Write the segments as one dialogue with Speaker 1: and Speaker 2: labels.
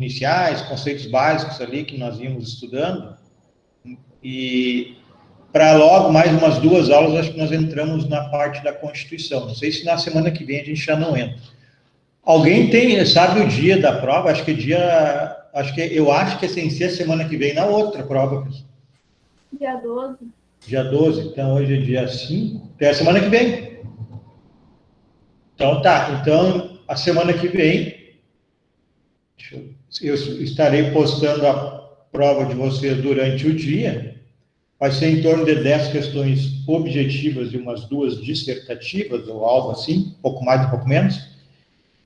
Speaker 1: iniciais, conceitos básicos ali que nós íamos estudando, e para logo mais umas 2 aulas, acho que nós entramos na parte da Constituição. Não sei se na semana que vem a gente já não entra. Alguém sabe o dia da prova? Eu acho que é sem ser a semana que vem, na outra prova.
Speaker 2: Dia 12.
Speaker 1: Dia 12, então hoje é dia 5, é a semana que vem. Então tá, então a semana que vem, eu estarei postando a prova de vocês durante o dia. Vai ser em torno de 10 questões objetivas e umas 2 dissertativas, ou algo assim, um pouco mais, um pouco menos.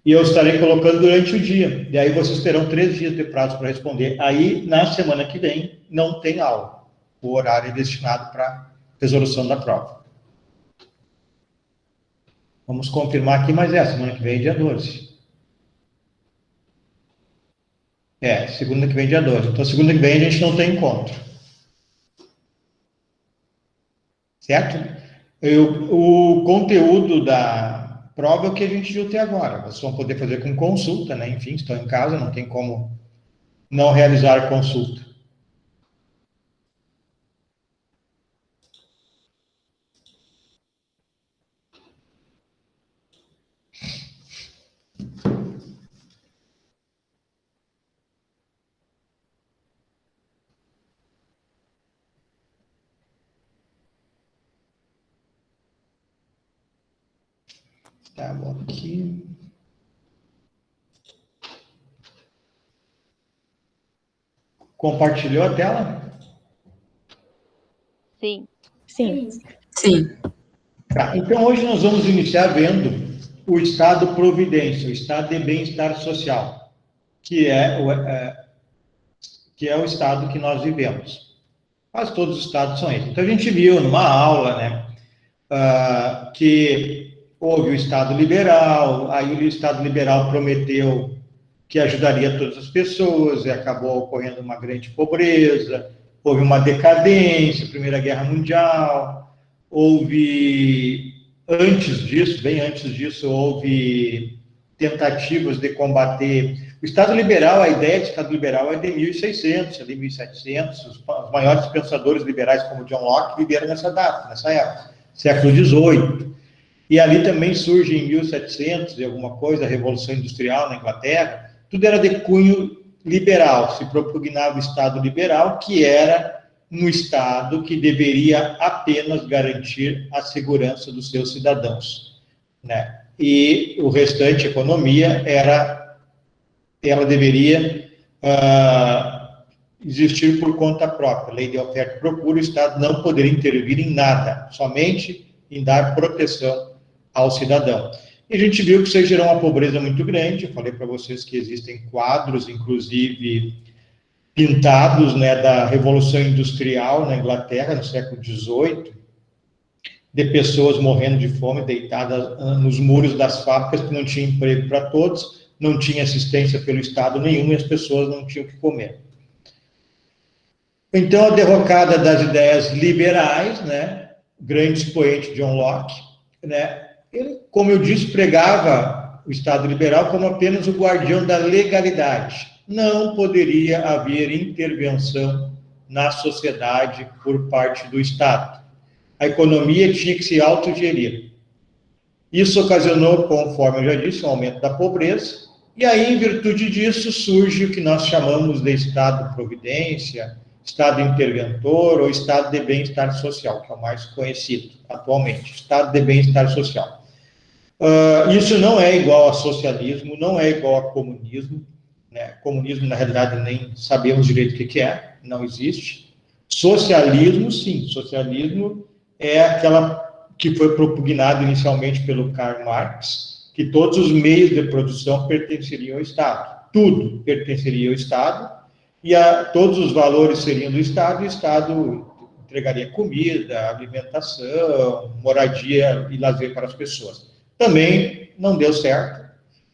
Speaker 1: E eu estarei colocando durante o dia. E aí vocês terão 3 dias de prazo para responder. Aí, na semana que vem, não tem aula. O horário é destinado para resolução da prova. Vamos confirmar aqui, mas semana que vem é dia 12. Segunda que vem é dia 12. Então, segunda que vem a gente não tem encontro. Certo? O conteúdo da prova é o que a gente viu até agora. Vocês vão poder fazer com consulta, né? Enfim, estão em casa, não tem como não realizar consulta. Tá bom aqui. Compartilhou a tela?
Speaker 3: Sim.
Speaker 2: Sim.
Speaker 4: Sim.
Speaker 1: Tá, então hoje nós vamos iniciar vendo o estado providência, o estado de bem-estar social, que é o estado que nós vivemos. Quase todos os estados são esses. Então a gente viu numa aula, né, que houve o Estado liberal, aí o Estado liberal prometeu que ajudaria todas as pessoas, e acabou ocorrendo uma grande pobreza, houve uma decadência, Primeira Guerra Mundial, bem antes disso, houve tentativas de combater. O Estado liberal, a ideia de Estado liberal é de 1600, ali 1700, os maiores pensadores liberais como John Locke viveram nessa época, século XVIII. E ali também surge em 1700 e alguma coisa, a Revolução Industrial na Inglaterra, tudo era de cunho liberal, se propugnava o Estado liberal, que era um Estado que deveria apenas garantir a segurança dos seus cidadãos, né? E o restante, a economia, ela deveria existir por conta própria, lei de oferta e procura, o Estado não poderia intervir em nada, somente em dar proteção ao cidadão. E a gente viu que isso gerou uma pobreza muito grande. Eu falei para vocês que existem quadros, inclusive pintados, né, da Revolução Industrial na Inglaterra, no século XVIII, de pessoas morrendo de fome, deitadas nos muros das fábricas, que não tinha emprego para todos, não tinha assistência pelo Estado nenhum, e as pessoas não tinham o que comer. Então, a derrocada das ideias liberais, né, grande expoente John Locke, né, ele, como eu disse, pregava o Estado liberal como apenas o guardião da legalidade. Não poderia haver intervenção na sociedade por parte do Estado. A economia tinha que se autogerir. Isso ocasionou, conforme eu já disse, um aumento da pobreza, e aí, em virtude disso, surge o que nós chamamos de Estado-providência, Estado interventor ou Estado de bem-estar social, que é o mais conhecido atualmente, Estado de bem-estar social. Isso não é igual a socialismo, não é igual a comunismo, né? Comunismo, na realidade, nem sabemos direito o que é, não existe. Socialismo, sim, socialismo é aquela que foi propugnada inicialmente pelo Karl Marx, que todos os meios de produção pertenceriam ao Estado, tudo pertenceria ao Estado, e todos os valores seriam do Estado, e o Estado entregaria comida, alimentação, moradia e lazer para as pessoas. Também não deu certo,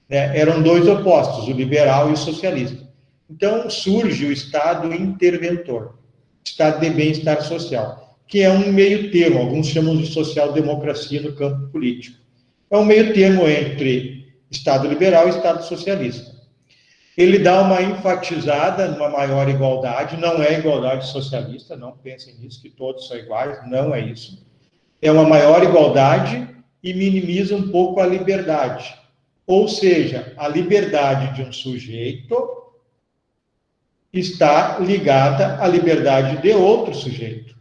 Speaker 1: né? Eram dois opostos, o liberal e o socialista. Então, surge o Estado interventor, Estado de bem-estar social, que é um meio termo, alguns chamam de social-democracia no campo político. É um meio termo entre Estado liberal e Estado socialista. Ele dá uma enfatizada numa maior igualdade, não é igualdade socialista, não pensem nisso, que todos são iguais, não é isso. É uma maior igualdade e minimiza um pouco a liberdade. Ou seja, a liberdade de um sujeito está ligada à liberdade de outro sujeito.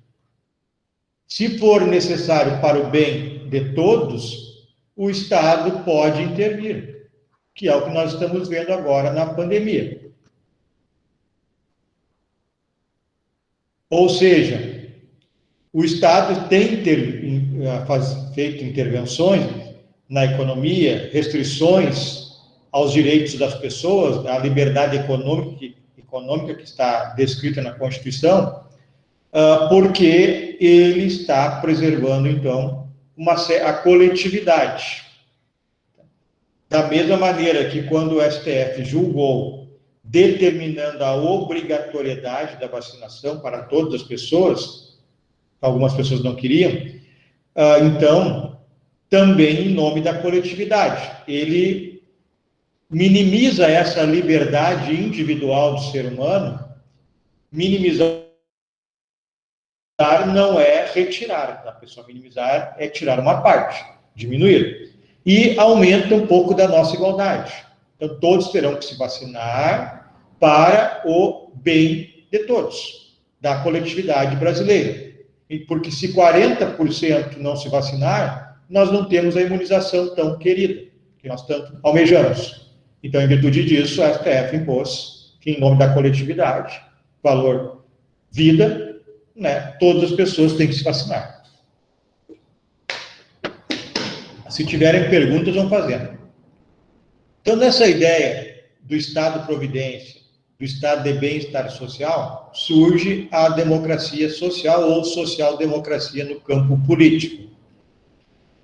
Speaker 1: Se for necessário para o bem de todos, o Estado pode intervir, que é o que nós estamos vendo agora na pandemia. Ou seja, o Estado tem feito intervenções na economia, restrições aos direitos das pessoas, à liberdade econômica que está descrita na Constituição, porque ele está preservando, então, a coletividade. Da mesma maneira que quando o STF julgou, determinando a obrigatoriedade da vacinação para todas as pessoas, algumas pessoas não queriam, então, também em nome da coletividade. Ele minimiza essa liberdade individual do ser humano. Minimizar não é retirar, a pessoa minimizar é tirar uma parte, diminuir. E aumenta um pouco da nossa igualdade. Então, todos terão que se vacinar para o bem de todos, da coletividade brasileira. E porque se 40% não se vacinar, nós não temos a imunização tão querida, que nós tanto almejamos. Então, em virtude disso, a STF impôs que, em nome da coletividade, valor vida, né, todas as pessoas têm que se vacinar. Se tiverem perguntas, vão fazendo. Então, nessa ideia do Estado-providência, do Estado de bem-estar social, surge a democracia social ou social-democracia no campo político.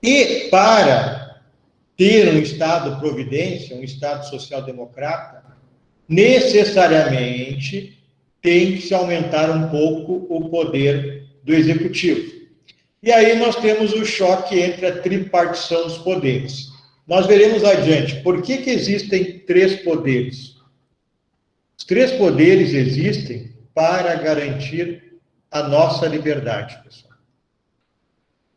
Speaker 1: E para ter um Estado-providência, um Estado social-democrata, necessariamente tem que se aumentar um pouco o poder do executivo. E aí nós temos o choque entre a tripartição dos poderes. Nós veremos adiante por que existem três poderes. Os três poderes existem para garantir a nossa liberdade, pessoal.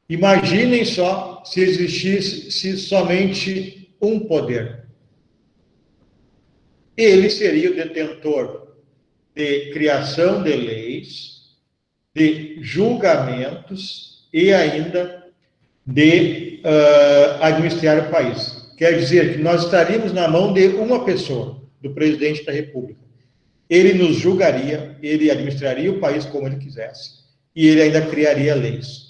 Speaker 1: Imaginem só se existisse somente um poder. Ele seria o detentor de criação de leis, de julgamentos e ainda de administrar o país. Quer dizer que nós estaríamos na mão de uma pessoa, do presidente da República. Ele nos julgaria, ele administraria o país como ele quisesse, e ele ainda criaria leis.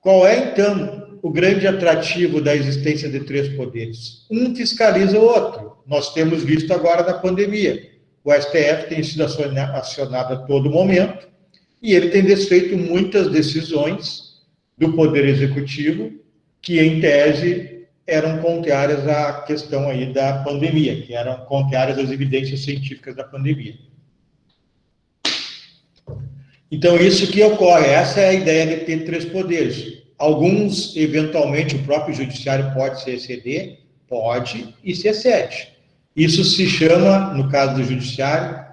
Speaker 1: Qual é, então, o grande atrativo da existência de três poderes? Um fiscaliza o outro. Nós temos visto agora na pandemia. O STF tem sido acionado a todo momento, e ele tem desfeito muitas decisões do Poder Executivo, que, em tese, eram contrárias à questão aí da pandemia, que eram contrárias às evidências científicas da pandemia. Então, isso que ocorre, essa é a ideia de ter três poderes. Alguns, eventualmente, o próprio judiciário pode se exceder, pode e se excede. Isso se chama, no caso do judiciário,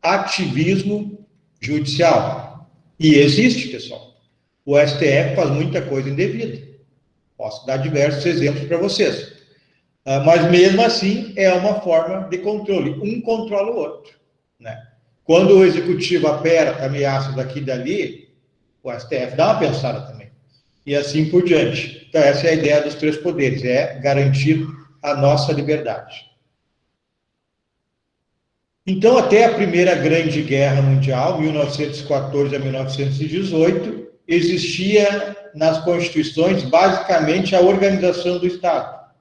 Speaker 1: ativismo judicial. E existe, pessoal. O STF faz muita coisa indevida. Posso dar diversos exemplos para vocês. Mas, mesmo assim, é uma forma de controle. Um controla o outro, né? Quando o executivo aperta ameaças daqui e dali, o STF dá uma pensada também. E assim por diante. Então, essa é a ideia dos três poderes, é garantir a nossa liberdade. Então, até a Primeira Grande Guerra Mundial, 1914 a 1918, existia nas constituições, basicamente, a organização do Estado.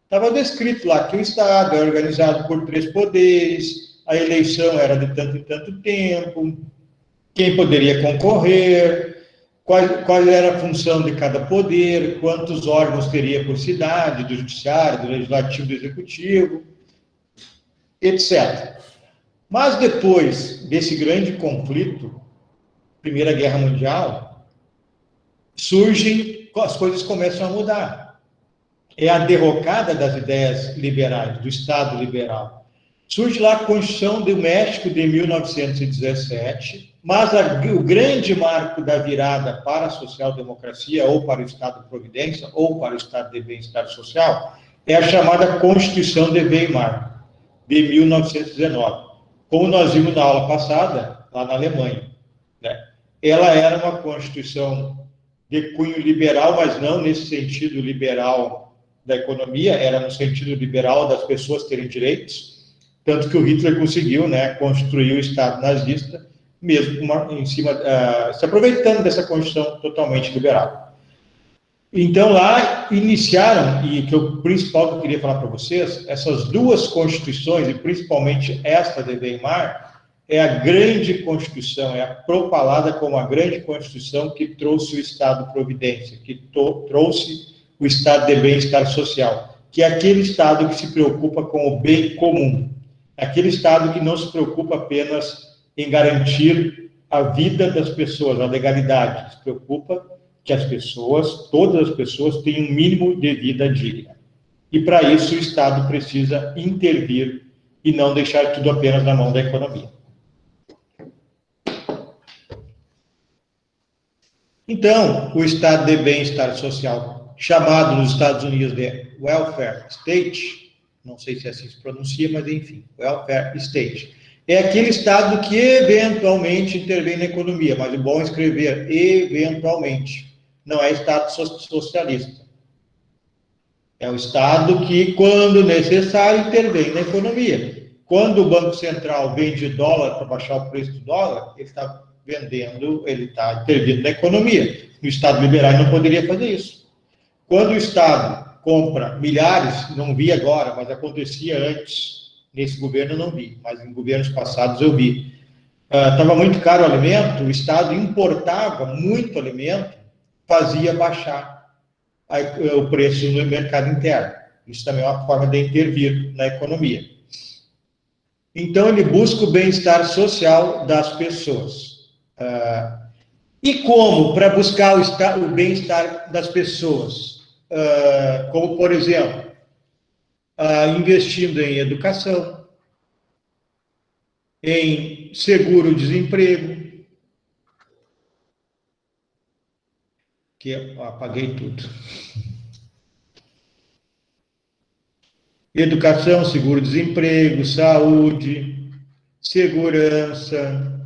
Speaker 1: Estava descrito lá que o Estado é organizado por três poderes, a eleição era de tanto em tanto tempo, quem poderia concorrer, qual era a função de cada poder, quantos órgãos teria por cidade, do judiciário, do legislativo, do executivo, etc. Mas depois desse grande conflito, Primeira Guerra Mundial, as coisas começam a mudar. É a derrocada das ideias liberais, do Estado liberal. Surge lá a Constituição do México de 1917, mas o grande marco da virada para a social-democracia, ou para o Estado-providência, ou para o Estado de bem-estar social, é a chamada Constituição de Weimar, de 1919. Como nós vimos na aula passada, lá na Alemanha, né? Ela era uma Constituição de cunho liberal, mas não nesse sentido liberal da economia, era no sentido liberal das pessoas terem direitos, tanto que o Hitler conseguiu, né, construir o Estado nazista, mesmo em cima, se aproveitando dessa Constituição totalmente liberal. Então, lá iniciaram, e que o principal que eu queria falar para vocês, essas duas constituições, e principalmente esta de Weimar, é a grande Constituição, é a propalada como a grande Constituição que trouxe o Estado-providência, que trouxe o Estado de bem-estar social, que é aquele Estado que se preocupa com o bem comum, aquele Estado que não se preocupa apenas em garantir a vida das pessoas, a legalidade, se preocupa que as pessoas, todas as pessoas, tenham um mínimo de vida digna. E para isso o Estado precisa intervir e não deixar tudo apenas na mão da economia. Então, o Estado de bem-estar social, chamado nos Estados Unidos de welfare state, não sei se assim se pronuncia, mas enfim, welfare state, é aquele Estado que eventualmente intervém na economia, mas é bom escrever eventualmente, não é Estado socialista. É o Estado que, quando necessário, intervém na economia. Quando o Banco Central vende dólar para baixar o preço do dólar, ele está vendendo, ele está intervindo na economia. O Estado liberal não poderia fazer isso. Quando o Estado compra milhares, não vi agora, mas acontecia antes, nesse governo eu não vi, mas em governos passados eu vi. Estava muito caro o alimento, o Estado importava muito alimento, fazia baixar o preço no mercado interno. Isso também é uma forma de intervir na economia. Então, ele busca o bem-estar social das pessoas. E como para buscar o bem-estar das pessoas? Como, por exemplo, investindo em educação, em seguro-desemprego, que eu apaguei tudo. Educação, seguro-desemprego, saúde, segurança,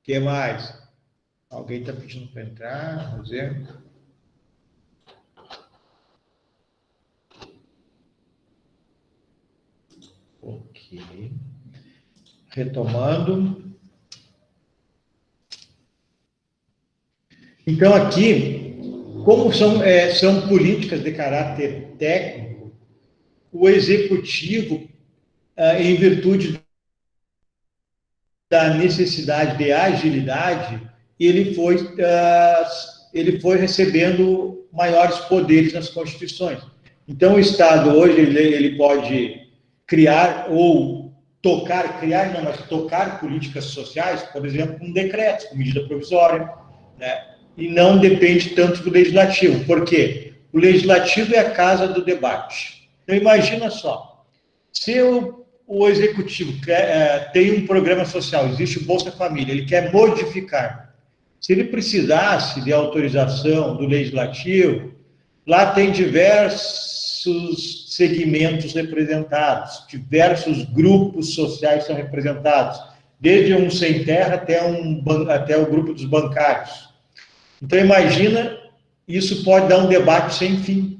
Speaker 1: o que mais? Alguém está pedindo para entrar, vamos ver. Ok. Retomando. Então, aqui, como são políticas de caráter técnico, o executivo, em virtude da necessidade de agilidade, ele foi recebendo maiores poderes nas constituições. Então, o Estado hoje ele pode criar ou tocar políticas sociais, por exemplo, com decretos, com medida provisória, né? E não depende tanto do legislativo. Por quê? O legislativo é a casa do debate. Então, imagina só, se o executivo tem um programa social, existe o Bolsa Família, ele quer modificar. Se ele precisasse de autorização do legislativo, lá tem diversos segmentos representados, diversos grupos sociais são representados, desde um sem terra até o grupo dos bancários. Então, imagina, isso pode dar um debate sem fim.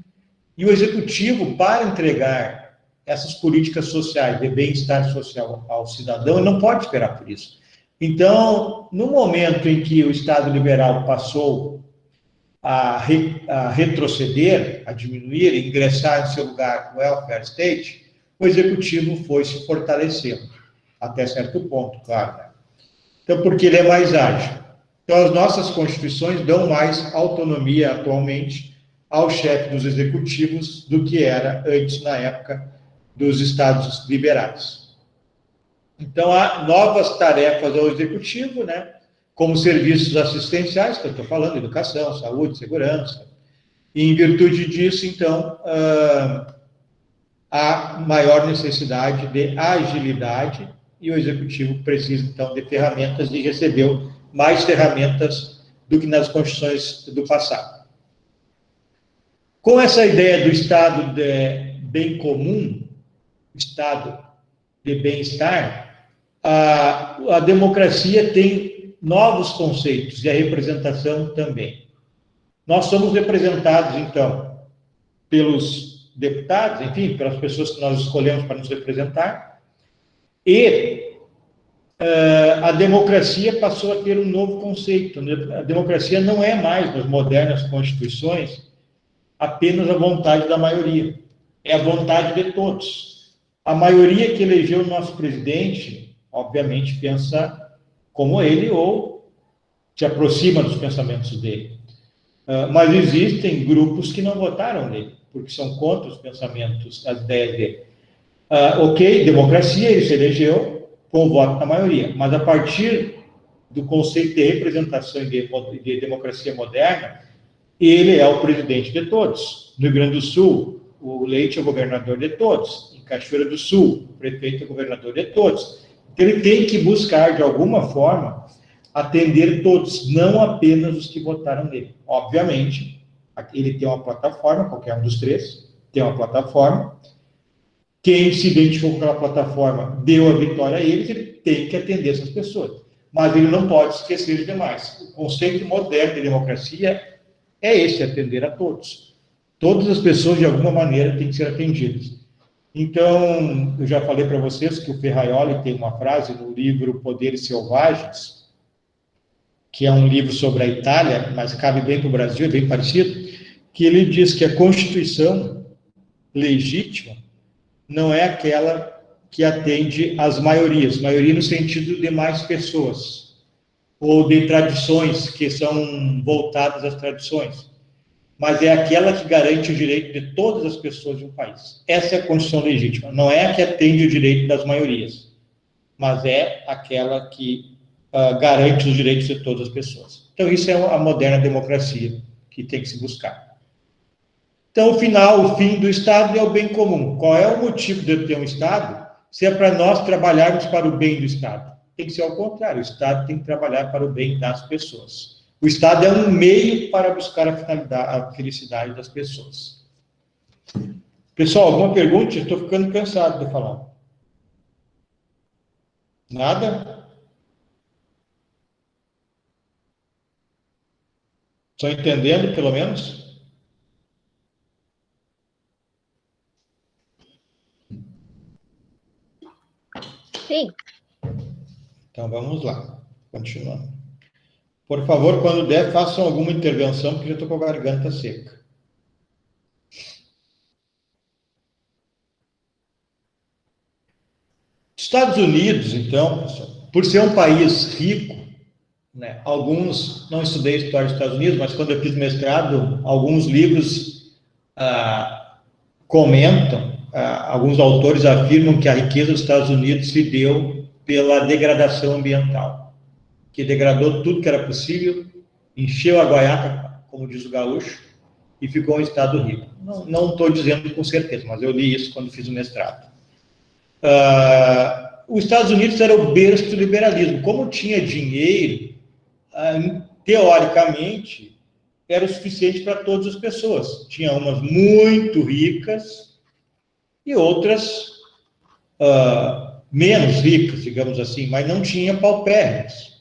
Speaker 1: E o executivo, para entregar essas políticas sociais, de bem-estar social ao cidadão, ele não pode esperar por isso. Então, no momento em que o Estado liberal passou a retroceder, a diminuir, a ingressar em seu lugar no welfare state, o executivo foi se fortalecendo, até certo ponto, claro. Né? Então, porque ele é mais ágil. Então, as nossas constituições dão mais autonomia atualmente ao chefe dos executivos do que era antes, na época dos estados liberais. Então, há novas tarefas ao executivo, né? Como serviços assistenciais, que eu estou falando, educação, saúde, segurança. E, em virtude disso, então, há maior necessidade de agilidade e o executivo precisa, então, de ferramentas e recebeu mais ferramentas do que nas constituições do passado. Com essa ideia do estado de bem comum, estado de bem-estar, a democracia tem novos conceitos e a representação também. Nós somos representados, então, pelos deputados, enfim, pelas pessoas que nós escolhemos para nos representar, e a democracia passou a ter um novo conceito. A democracia não é mais, nas modernas constituições, apenas a vontade da maioria, é a vontade de todos. A maioria que elegeu o nosso presidente, obviamente, pensa como ele ou se aproxima dos pensamentos dele. Mas existem grupos que não votaram nele, porque são contra os pensamentos, as ideias dele. Ok, democracia, ele se elegeu com o voto da maioria, mas a partir do conceito de representação e de democracia moderna, ele é o presidente de todos. No Rio Grande do Sul, o Leite é o governador de todos. Em Cachoeira do Sul, o prefeito é o governador de todos. Então, ele tem que buscar, de alguma forma, atender todos, não apenas os que votaram nele. Obviamente, ele tem uma plataforma, qualquer um dos três tem uma plataforma. Quem se identificou com aquela plataforma deu a vitória a eles, ele tem que atender essas pessoas. Mas ele não pode esquecer os demais. O conceito moderno de democracia é esse, atender a todos. Todas as pessoas, de alguma maneira, têm que ser atendidas. Então, eu já falei para vocês que o Ferraioli tem uma frase no livro Poderes Selvagens, que é um livro sobre a Itália, mas cabe bem para o Brasil, é bem parecido, que ele diz que a Constituição legítima não é aquela que atende às maiorias, maioria no sentido de mais pessoas, ou de tradições que são voltadas às tradições, mas é aquela que garante o direito de todas as pessoas de um país. Essa é a Constituição legítima, não é a que atende o direito das maiorias, mas é aquela que garante os direitos de todas as pessoas. Então, isso é a moderna democracia que tem que se buscar. Então, o fim do Estado é o bem comum. Qual é o motivo de eu ter um Estado? Se é para nós trabalharmos para o bem do Estado. Tem que ser ao contrário, o Estado tem que trabalhar para o bem das pessoas. O Estado é um meio para buscar a felicidade das pessoas. Pessoal, alguma pergunta? Estou ficando cansado de falar. Nada? Estão entendendo, pelo menos?
Speaker 2: Sim.
Speaker 1: Então, vamos lá. Continuando. Por favor, quando der, façam alguma intervenção, porque já estou com a garganta seca. Estados Unidos, então, pessoal, por ser um país rico, né, alguns, não estudei história dos Estados Unidos, mas quando eu fiz mestrado, alguns livros comentam, alguns autores afirmam que a riqueza dos Estados Unidos se deu pela degradação ambiental, que degradou tudo que era possível, encheu a guaiaca, como diz o gaúcho, e ficou um estado rico. Não estou dizendo com certeza, mas eu li isso quando fiz o mestrado. Os Estados Unidos era o berço do liberalismo. Como tinha dinheiro, teoricamente, era o suficiente para todas as pessoas. Tinha umas muito ricas e outras menos ricas, digamos assim, mas não tinha paupérrimos.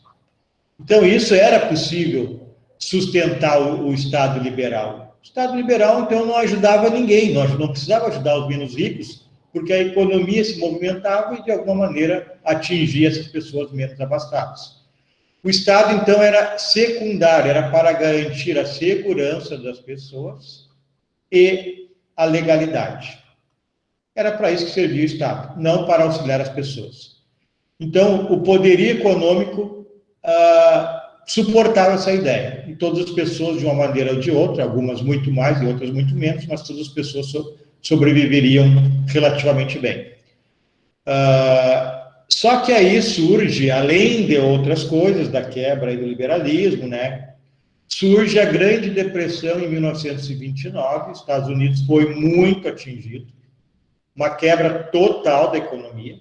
Speaker 1: Então, isso era possível sustentar o Estado liberal. O Estado liberal, então, não ajudava ninguém, não precisava ajudar os menos ricos, porque a economia se movimentava e, de alguma maneira, atingia essas pessoas menos abastadas. O Estado, então, era secundário, era para garantir a segurança das pessoas e a legalidade. Era para isso que servia o Estado, não para auxiliar as pessoas. Então, o poderio econômico suportava essa ideia. E todas as pessoas, de uma maneira ou de outra, algumas muito mais e outras muito menos, mas todas as pessoas sobreviveriam relativamente bem. Só que aí surge, além de outras coisas, da quebra e do liberalismo, né, surge a Grande Depressão em 1929, os Estados Unidos foi muito atingido, uma quebra total da economia,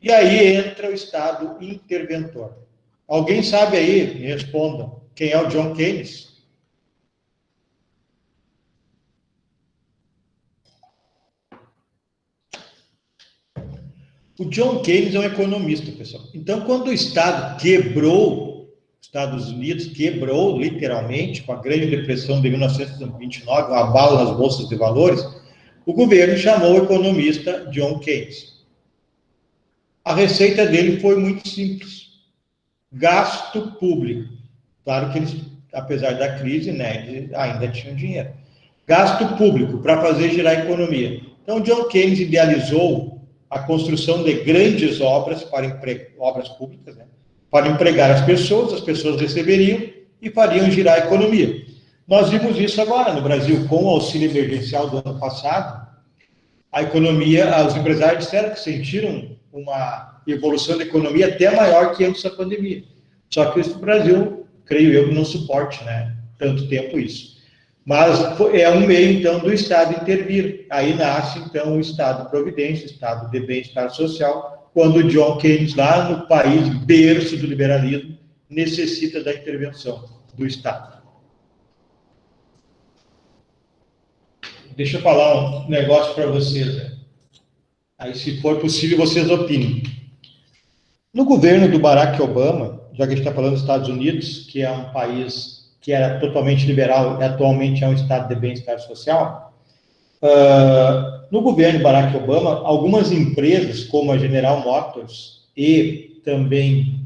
Speaker 1: e aí entra o Estado interventor. Alguém sabe aí, me respondam, quem é o John Keynes? O John Keynes é um economista, pessoal. Então, quando o Estado quebrou, os Estados Unidos quebrou, literalmente, com a Grande Depressão de 1929, um abalo nas bolsas de valores, o governo chamou o economista John Keynes. A receita dele foi muito simples. Gasto público. Claro que eles, apesar da crise, né, eles ainda tinham dinheiro. Gasto público para fazer girar a economia. Então, John Keynes idealizou a construção de grandes obras obras públicas, né, para empregar as pessoas receberiam e fariam girar a economia. Nós vimos isso agora no Brasil, com o auxílio emergencial do ano passado. A economia, os empresários disseram que sentiram uma evolução da economia até maior que antes da pandemia. Só que o Brasil, creio eu, não suporte, né, tanto tempo isso. Mas é um meio, então, do Estado intervir. Aí nasce, então, o Estado Providência, o Estado de Bem-Estar Social, quando o John Keynes, lá no país berço do liberalismo, necessita da intervenção do Estado. Deixa eu falar um negócio para vocês, né? Aí, se for possível, vocês opinem. No governo do Barack Obama, já que a gente está falando dos Estados Unidos, que é um país que era totalmente liberal e atualmente é um estado de bem-estar social, no governo Barack Obama, algumas empresas, como a General Motors e também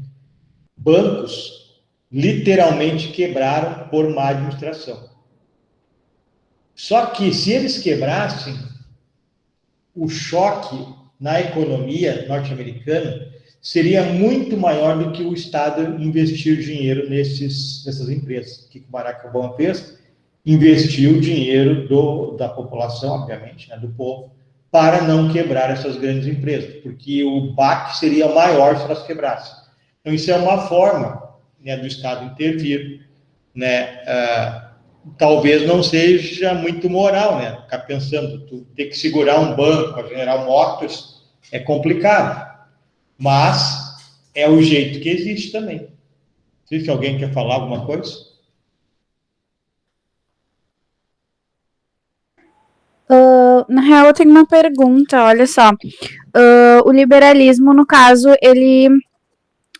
Speaker 1: bancos, literalmente quebraram por má administração. Só que, se eles quebrassem, o choque na economia norte-americana seria muito maior do que o Estado investir dinheiro nessas empresas. O que o Barack Obama fez? Investiu dinheiro da população, obviamente, né, do povo, para não quebrar essas grandes empresas, porque o baque seria maior se elas quebrassem. Então, isso é uma forma, né, do Estado intervir, né, talvez não seja muito moral, né, ficar pensando, tu ter que segurar um banco, a General Motors, é complicado. Mas é o jeito que existe também. Não sei se alguém quer falar alguma coisa.
Speaker 3: Na real, eu tenho uma pergunta, olha só. O liberalismo, no caso, ele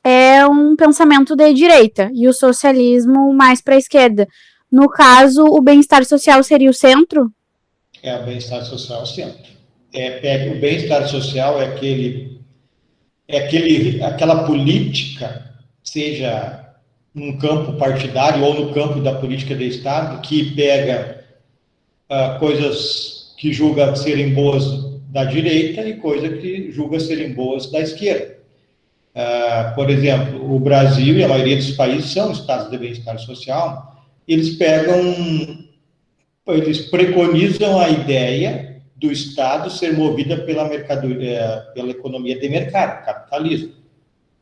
Speaker 3: é um pensamento de direita e o socialismo mais para a esquerda. No caso, o bem-estar social seria o centro?
Speaker 1: O bem-estar social é o centro. O bem-estar social é aquela política, seja num campo partidário ou no campo da política de Estado, que pega coisas que julga serem boas da direita e coisas que julga serem boas da esquerda. Por exemplo, o Brasil e a maioria dos países são estados de bem-estar social, eles preconizam a ideia do Estado ser movida pela economia de mercado, capitalismo.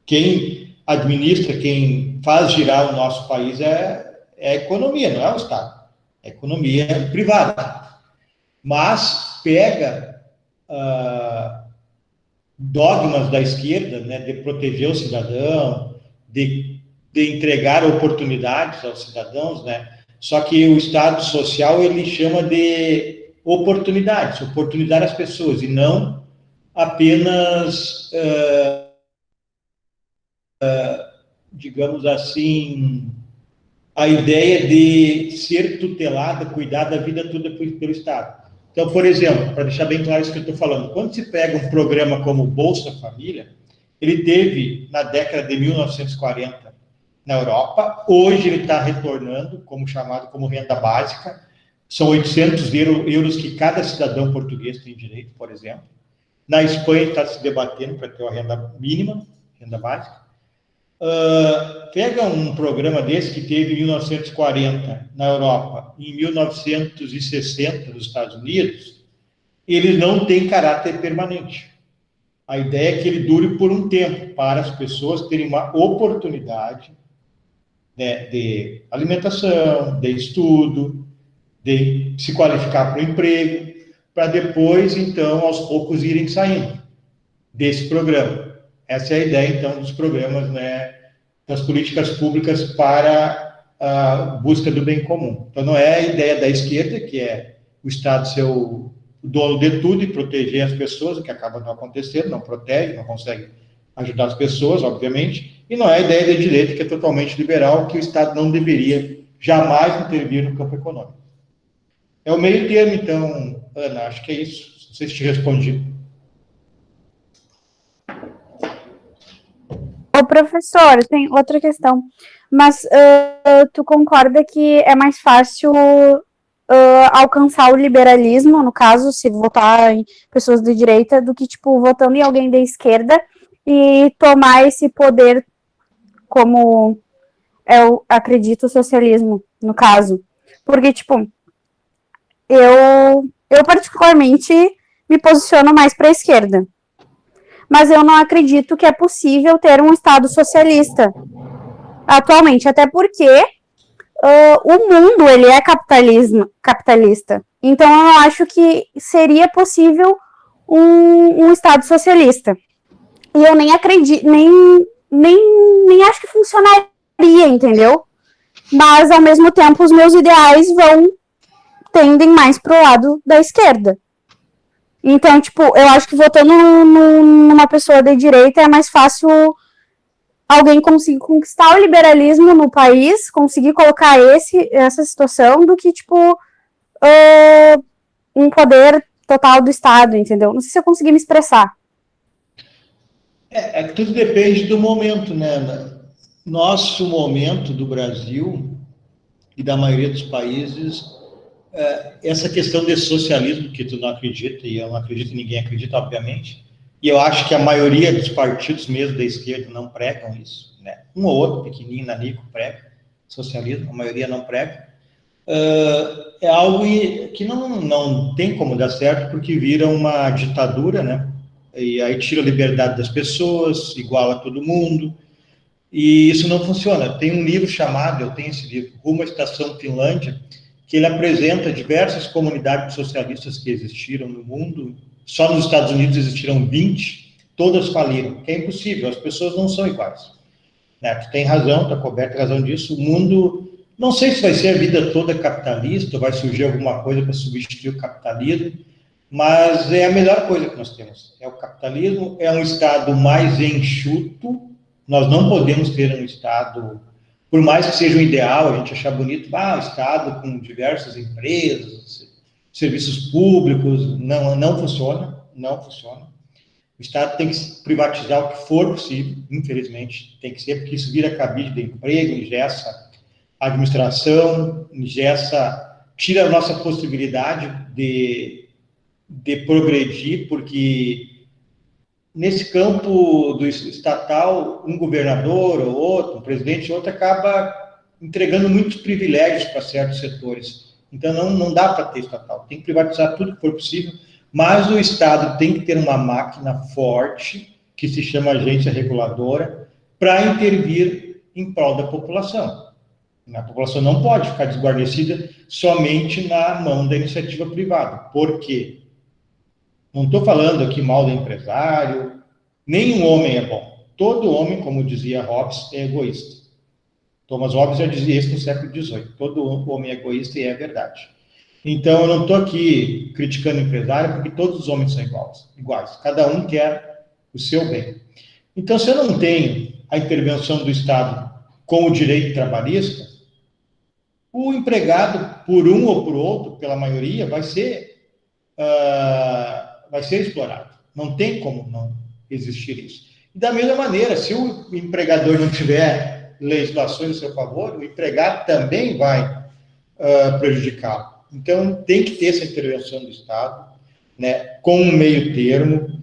Speaker 1: Quem administra, quem faz girar o nosso país é a economia, não é o Estado. É a economia privada. Mas pega dogmas da esquerda, né, de proteger o cidadão, de entregar oportunidades aos cidadãos, né? Só que o Estado social, ele chama de oportunizar as pessoas, e não apenas, digamos assim, a ideia de ser tutelada, cuidar da vida toda pelo Estado. Então, por exemplo, para deixar bem claro isso que eu estou falando, quando se pega um programa como o Bolsa Família, ele teve, na década de 1940, na Europa, hoje ele está retornando, chamado como renda básica, são 800 euros que cada cidadão português tem direito, por exemplo. Na Espanha está se debatendo para ter uma renda mínima, renda básica. Pega um programa desse que teve em 1940 na Europa, em 1960 nos Estados Unidos, ele não tem caráter permanente. A ideia é que ele dure por um tempo, para as pessoas terem uma oportunidade, né, de alimentação, de estudo, de se qualificar para o emprego, para depois, então, aos poucos irem saindo desse programa. Essa é a ideia, então, dos programas, né, das políticas públicas para a busca do bem comum. Então, não é a ideia da esquerda, que é o Estado ser o dono de tudo e proteger as pessoas, o que acaba não acontecendo, não protege, não consegue ajudar as pessoas, obviamente, e não é a ideia da direita, que é totalmente liberal, que o Estado não deveria jamais intervir no campo econômico. É o meio termo, então, Ana, acho que é isso. Não sei se te respondi.
Speaker 3: Ô, professor, tem outra questão. Mas tu concorda que é mais fácil alcançar o liberalismo, no caso, se votar em pessoas de direita, do que, tipo, votando em alguém da esquerda e tomar esse poder como eu acredito o socialismo, no caso? Porque, tipo, eu particularmente me posiciono mais para a esquerda. Mas eu não acredito que é possível ter um Estado socialista atualmente, até porque o mundo ele é capitalista. Então eu acho que seria possível um Estado socialista. E eu nem acredito, nem acho que funcionaria, entendeu? Mas ao mesmo tempo os meus ideais tendem mais pro lado da esquerda. Então, tipo, eu acho que votando numa pessoa de direita é mais fácil alguém conseguir conquistar o liberalismo no país, conseguir colocar essa situação, do que, tipo, um poder total do Estado, entendeu? Não sei se eu consegui me expressar.
Speaker 1: É que tudo depende do momento, né? Nosso momento do Brasil e da maioria dos países, essa questão desse socialismo, que tu não acredita, e eu não acredito, ninguém acredita, obviamente, e eu acho que a maioria dos partidos, mesmo da esquerda, não pregam isso, né? Um ou outro, pequenininho, nanico, prega socialismo, a maioria não prega. É algo que não tem como dar certo, porque vira uma ditadura, né? E aí tira a liberdade das pessoas, iguala todo mundo, e isso não funciona. Tem um livro chamado, eu tenho esse livro, Rumo à Estação Finlândia, que ele apresenta diversas comunidades socialistas que existiram no mundo. Só nos Estados Unidos existiram 20, todas faliram, que é impossível, as pessoas não são iguais. Né? Tu tem razão, está coberta a razão disso. O mundo, não sei se vai ser a vida toda capitalista, ou vai surgir alguma coisa para substituir o capitalismo, mas é a melhor coisa que nós temos. É o capitalismo, é um Estado mais enxuto. Nós não podemos ter um Estado, por mais que seja um ideal, a gente achar bonito, um Estado com diversas empresas, serviços públicos, não funciona, não funciona. O Estado tem que privatizar o que for possível, infelizmente, tem que ser, porque isso vira cabide de emprego, engessa a administração, tira a nossa possibilidade de progredir, porque nesse campo do estatal, um governador ou outro, um presidente ou outro, acaba entregando muitos privilégios para certos setores. Então, não dá para ter estatal, tem que privatizar tudo que for possível, mas o Estado tem que ter uma máquina forte, que se chama agência reguladora, para intervir em prol da população. A população não pode ficar desguarnecida somente na mão da iniciativa privada. Por quê? Não estou falando aqui mal do empresário, nenhum homem é bom. Todo homem, como dizia Hobbes, é egoísta. Thomas Hobbes já dizia isso no século XVIII. Todo homem é egoísta, e é verdade. Então, eu não estou aqui criticando o empresário, porque todos os homens são iguais. Cada um quer o seu bem. Então, se eu não tenho a intervenção do Estado com o direito trabalhista, o empregado, por um ou por outro, pela maioria, vai ser explorado. Não tem como não existir isso. E da mesma maneira, se o empregador não tiver legislações a seu favor, o empregado também vai prejudicá-lo. Então, tem que ter essa intervenção do Estado, né, com um meio termo.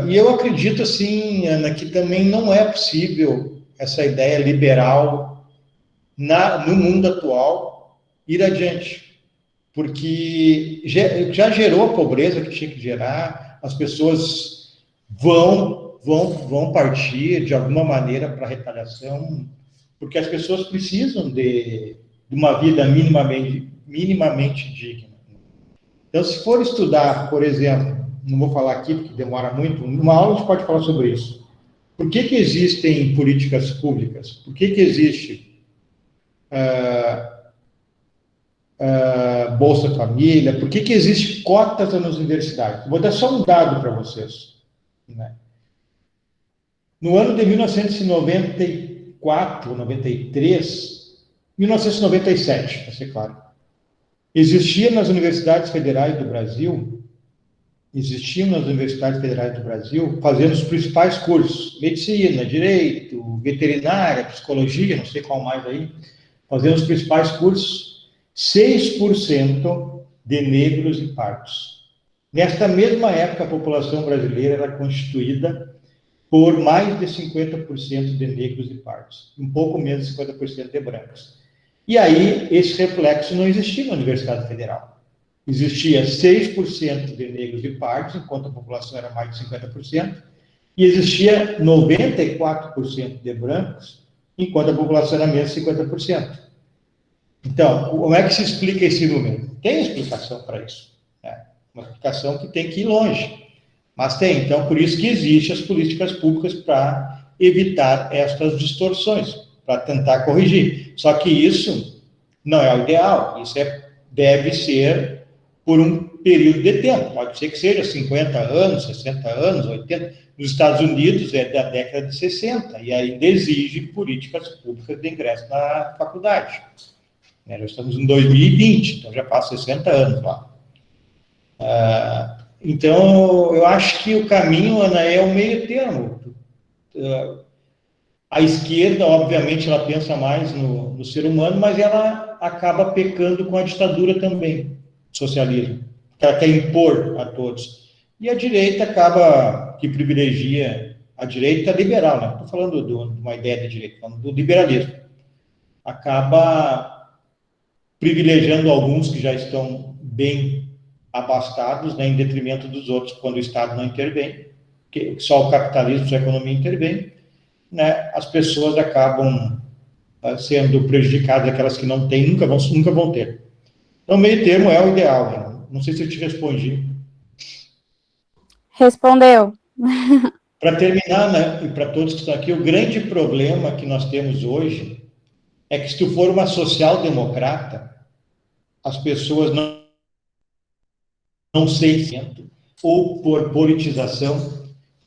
Speaker 1: E eu acredito, assim, Ana, que também não é possível essa ideia liberal no mundo atual ir adiante, porque já gerou a pobreza que tinha que gerar, as pessoas vão partir de alguma maneira para a retaliação, porque as pessoas precisam de uma vida minimamente digna. Então, se for estudar, por exemplo, não vou falar aqui porque demora muito, numa aula a gente pode falar sobre isso. Por que existem políticas públicas? Por que existe Bolsa Família? Por que existe cotas nas universidades? Vou dar só um dado para vocês. Né? No ano de 1994, 93, 1997, para ser claro, existiam nas universidades federais do Brasil, fazendo os principais cursos, medicina, direito, veterinária, psicologia, não sei qual mais aí, fazendo os principais cursos, 6% de negros e pardos. Nesta mesma época, a população brasileira era constituída por mais de 50% de negros e pardos, um pouco menos de 50% de brancos. E aí, esse reflexo não existia na Universidade Federal. Existia 6% de negros e pardos, enquanto a população era mais de 50%, e existia 94% de brancos, enquanto a população era menos de 50%. Então, como é que se explica esse número? Tem explicação para isso. Né? Uma explicação que tem que ir longe. Mas tem. Então, por isso que existem as políticas públicas para evitar estas distorções, para tentar corrigir. Só que isso não é o ideal. Isso deve ser por um período de tempo. Pode ser que seja 50 anos, 60 anos, 80. Nos Estados Unidos é da década de 60 e ainda exige políticas públicas de ingresso na faculdade. Nós estamos em 2020, então já passa 60 anos lá. Então, eu acho que o caminho, Ana, é o meio termo. A esquerda, obviamente, ela pensa mais no ser humano, mas ela acaba pecando com a ditadura também, socialismo, que ela quer impor a todos. E a direita acaba que privilegia a direita liberal, né? Estou falando de uma ideia de direita, falando do liberalismo. Acaba privilegiando alguns que já estão bem abastados, né, em detrimento dos outros, quando o Estado não intervém, que só o capitalismo, só a economia intervém, né, as pessoas acabam sendo prejudicadas, aquelas que não têm, nunca vão ter. Então, meio termo é o ideal, né? Não sei se eu te respondi.
Speaker 3: Respondeu.
Speaker 1: Para terminar, né, e para todos que estão aqui, o grande problema que nós temos hoje é que se tu for uma social-democrata, as pessoas não sei, ou por politização,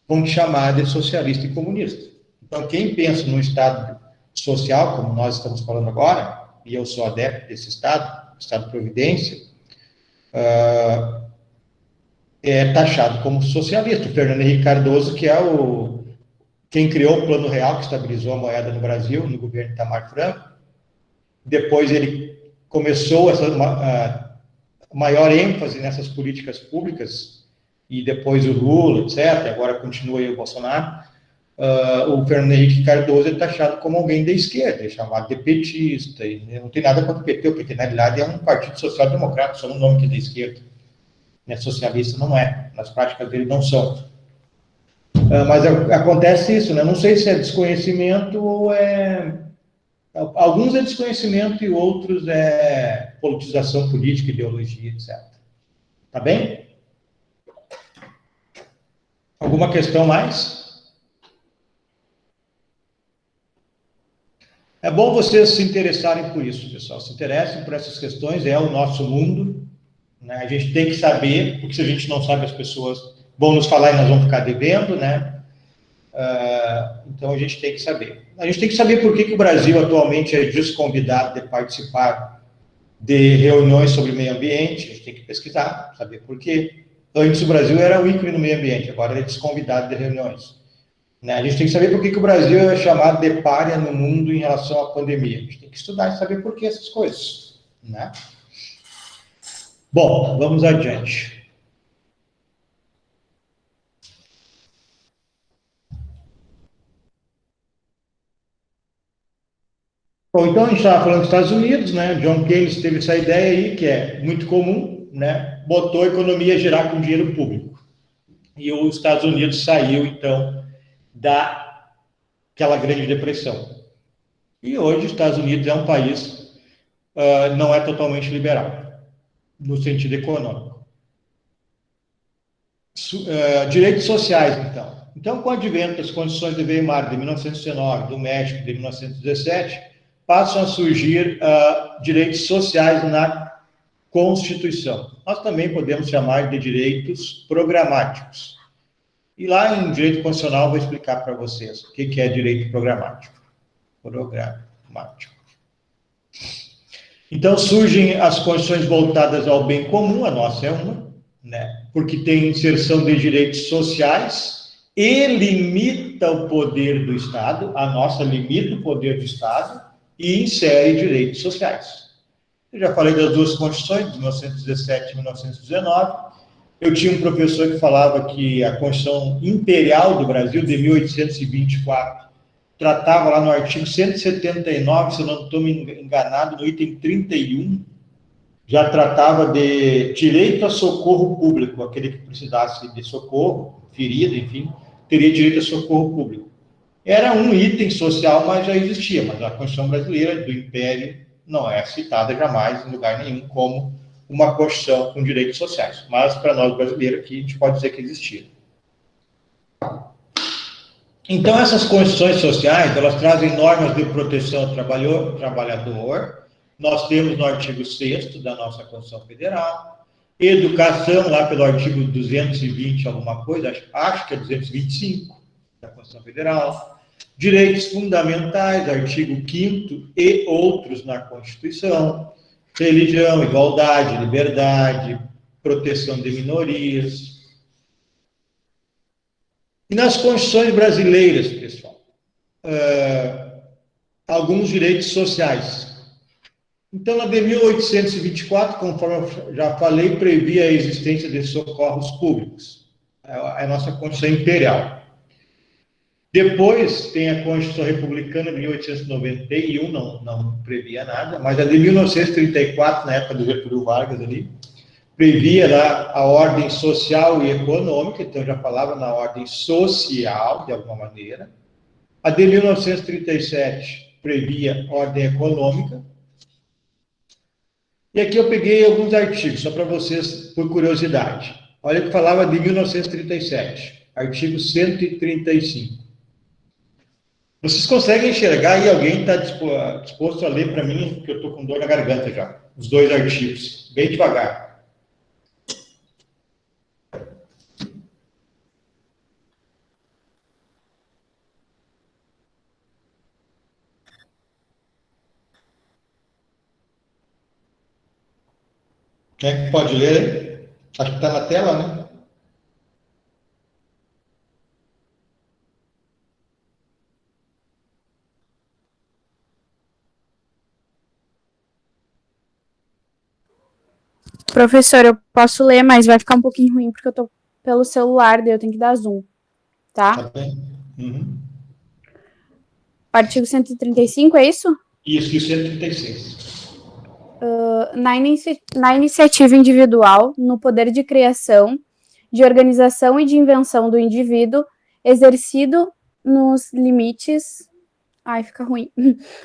Speaker 1: vão te chamar de socialista e comunista. Então, quem pensa num Estado social, como nós estamos falando agora, e eu sou adepto desse Estado de Providência, é taxado como socialista. O Fernando Henrique Cardoso, que é quem criou o Plano Real, que estabilizou a moeda no Brasil, no governo Itamar Franco, depois ele começou essa maior ênfase nessas políticas públicas, e depois o Lula, etc., agora continua aí o Bolsonaro, o Fernando Henrique Cardoso é taxado como alguém da esquerda, é chamado de petista, e não tem nada contra o PT, o PT, na realidade, é um partido social-democrata, só um nome que é da esquerda. Socialista não é, nas práticas dele não são. Mas acontece isso, né? Não sei se é desconhecimento ou é... Alguns é desconhecimento e outros é politização política, ideologia, etc. Tá bem? Alguma questão mais? É bom vocês se interessarem por isso, pessoal. Se interessem por essas questões, é o nosso mundo. Né? A gente tem que saber, porque se a gente não sabe, as pessoas vão nos falar e nós vamos ficar devendo, né? Então a gente tem que saber. A gente tem que saber por que o Brasil atualmente é desconvidado de participar de reuniões sobre meio ambiente. A gente tem que pesquisar, saber por quê. Antes o Brasil era o ícone no meio ambiente, agora ele é desconvidado de reuniões. Né? A gente tem que saber por que o Brasil é chamado de pária no mundo em relação à pandemia. A gente tem que estudar e saber por que essas coisas. Né? Bom, vamos adiante. Bom, então a gente estava falando dos Estados Unidos, né? John Keynes teve essa ideia aí, que é muito comum, né? Botou a economia a girar com dinheiro público. E os Estados Unidos saiu, então, daquela grande depressão. E hoje os Estados Unidos é um país, não é totalmente liberal, no sentido econômico. Direitos sociais, então. Então, com o advento das condições de Weimar de 1919, do México de 1917, passam a surgir direitos sociais na Constituição. Nós também podemos chamar de direitos programáticos. E lá em Direito Constitucional eu vou explicar para vocês o que é direito programático. Programático. Então, surgem as condições voltadas ao bem comum, a nossa é uma, né? Porque tem inserção de direitos sociais e limita o poder do Estado, a nossa limita o poder do Estado e insere direitos sociais. Eu já falei das duas constituições, de 1917 e 1919. Eu tinha um professor que falava que a Constituição Imperial do Brasil, de 1824, tratava lá no artigo 179, se eu não estou me enganado, no item 31, já tratava de direito a socorro público, aquele que precisasse de socorro, ferido, enfim, teria direito a socorro público. Era um item social, mas já existia, mas a Constituição brasileira do Império não é citada jamais em lugar nenhum como uma Constituição com direitos sociais. Mas, para nós brasileiros aqui, a gente pode dizer que existia. Então, essas constituições sociais, elas trazem normas de proteção ao trabalhador. Nós temos no artigo 6º da nossa Constituição Federal, educação, lá pelo artigo 220, alguma coisa, acho que é 225 da Constituição Federal, direitos fundamentais, artigo 5º e outros na Constituição, religião, igualdade, liberdade, proteção de minorias. E nas constituições brasileiras, pessoal, alguns direitos sociais. Então, na de 1824, conforme eu já falei, previa a existência de socorros públicos. É a nossa Constituição Imperial. Depois tem a Constituição Republicana de 1891, não previa nada, mas a de 1934, na época do Getúlio Vargas ali, previa lá a ordem social e econômica, então já falava na ordem social, de alguma maneira. A de 1937 previa ordem econômica. E aqui eu peguei alguns artigos, só para vocês, por curiosidade. Olha o que falava de 1937, artigo 135. Vocês conseguem enxergar aí? Alguém está disposto a ler para mim, porque eu estou com dor na garganta já, os dois artigos, bem devagar. Quem é que pode ler aí? Acho que está na tela, né?
Speaker 3: Professor, eu posso ler, mas vai ficar um pouquinho ruim, porque eu tô pelo celular, daí eu tenho que dar zoom, tá?
Speaker 1: Tá bem. Uhum.
Speaker 3: Artigo 135, é isso?
Speaker 1: Isso, e 136.
Speaker 3: Na iniciativa individual, no poder de criação, de organização e de invenção do indivíduo, exercido nos limites, fica ruim,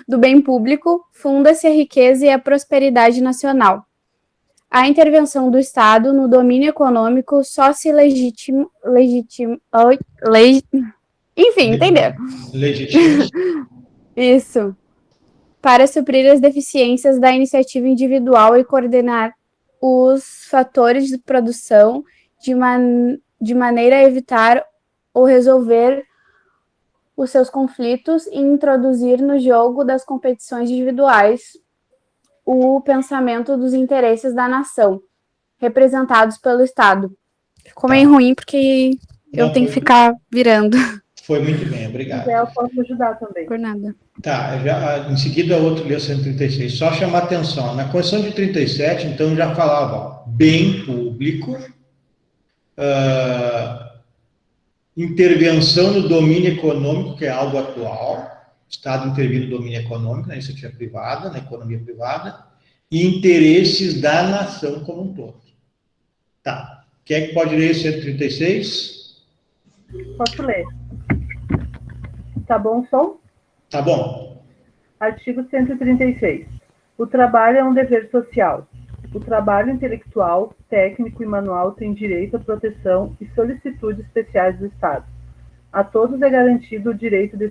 Speaker 3: do bem público, funda-se a riqueza e a prosperidade nacional. A intervenção do Estado no domínio econômico só se enfim, entenderam?
Speaker 1: Legítimo.
Speaker 3: Isso. Para suprir as deficiências da iniciativa individual e coordenar os fatores de produção de maneira a evitar ou resolver os seus conflitos e introduzir no jogo das competições individuais o pensamento dos interesses da nação, representados pelo Estado. Ficou meio ruim porque eu tenho que ficar virando.
Speaker 1: Foi muito bem, obrigado.
Speaker 4: Eu posso ajudar também.
Speaker 3: Por nada.
Speaker 1: Tá, em seguida outro leu 136. Só chamar atenção, na Constituição de 37, então já falava, ó, bem público, intervenção no domínio econômico, que é algo atual, Estado intervir no domínio econômico, na iniciativa privada, na economia privada, e interesses da nação como um todo. Tá. Quem é que pode ler 136?
Speaker 4: Posso ler. Tá bom o som?
Speaker 1: Tá bom.
Speaker 4: Artigo 136. O trabalho é um dever social. O trabalho intelectual, técnico e manual tem direito à proteção e solicitude especiais do Estado. A todos é garantido o direito de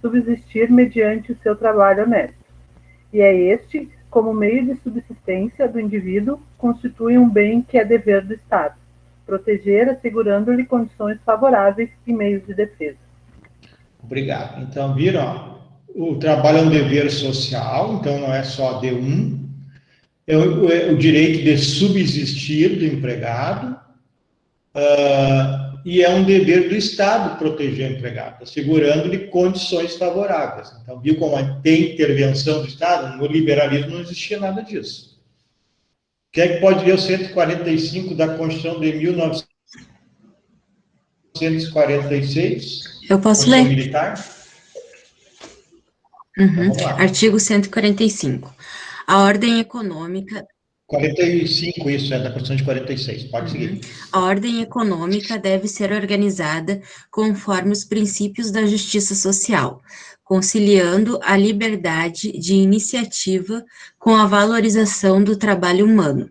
Speaker 4: subsistir mediante o seu trabalho honesto. E é este, como meio de subsistência do indivíduo, constitui um bem que é dever do Estado, proteger assegurando-lhe condições favoráveis e meios de defesa.
Speaker 1: Obrigado. Então, viram? O trabalho é um dever social, então não é só de um. É o direito de subsistir do empregado, e é um dever do Estado proteger o empregado, assegurando-lhe condições favoráveis. Então, viu como tem intervenção do Estado? No liberalismo não existia nada disso. Quem é que pode ler o 145 da Constituição de 1946?
Speaker 5: Eu posso
Speaker 1: Constituição
Speaker 5: ler.
Speaker 1: Militar?
Speaker 5: Uhum.
Speaker 1: Vamos lá.
Speaker 5: Artigo 145. A ordem econômica
Speaker 1: 45, isso é da Constituição de 46. Pode seguir.
Speaker 5: A ordem econômica deve ser organizada conforme os princípios da justiça social, conciliando a liberdade de iniciativa com a valorização do trabalho humano.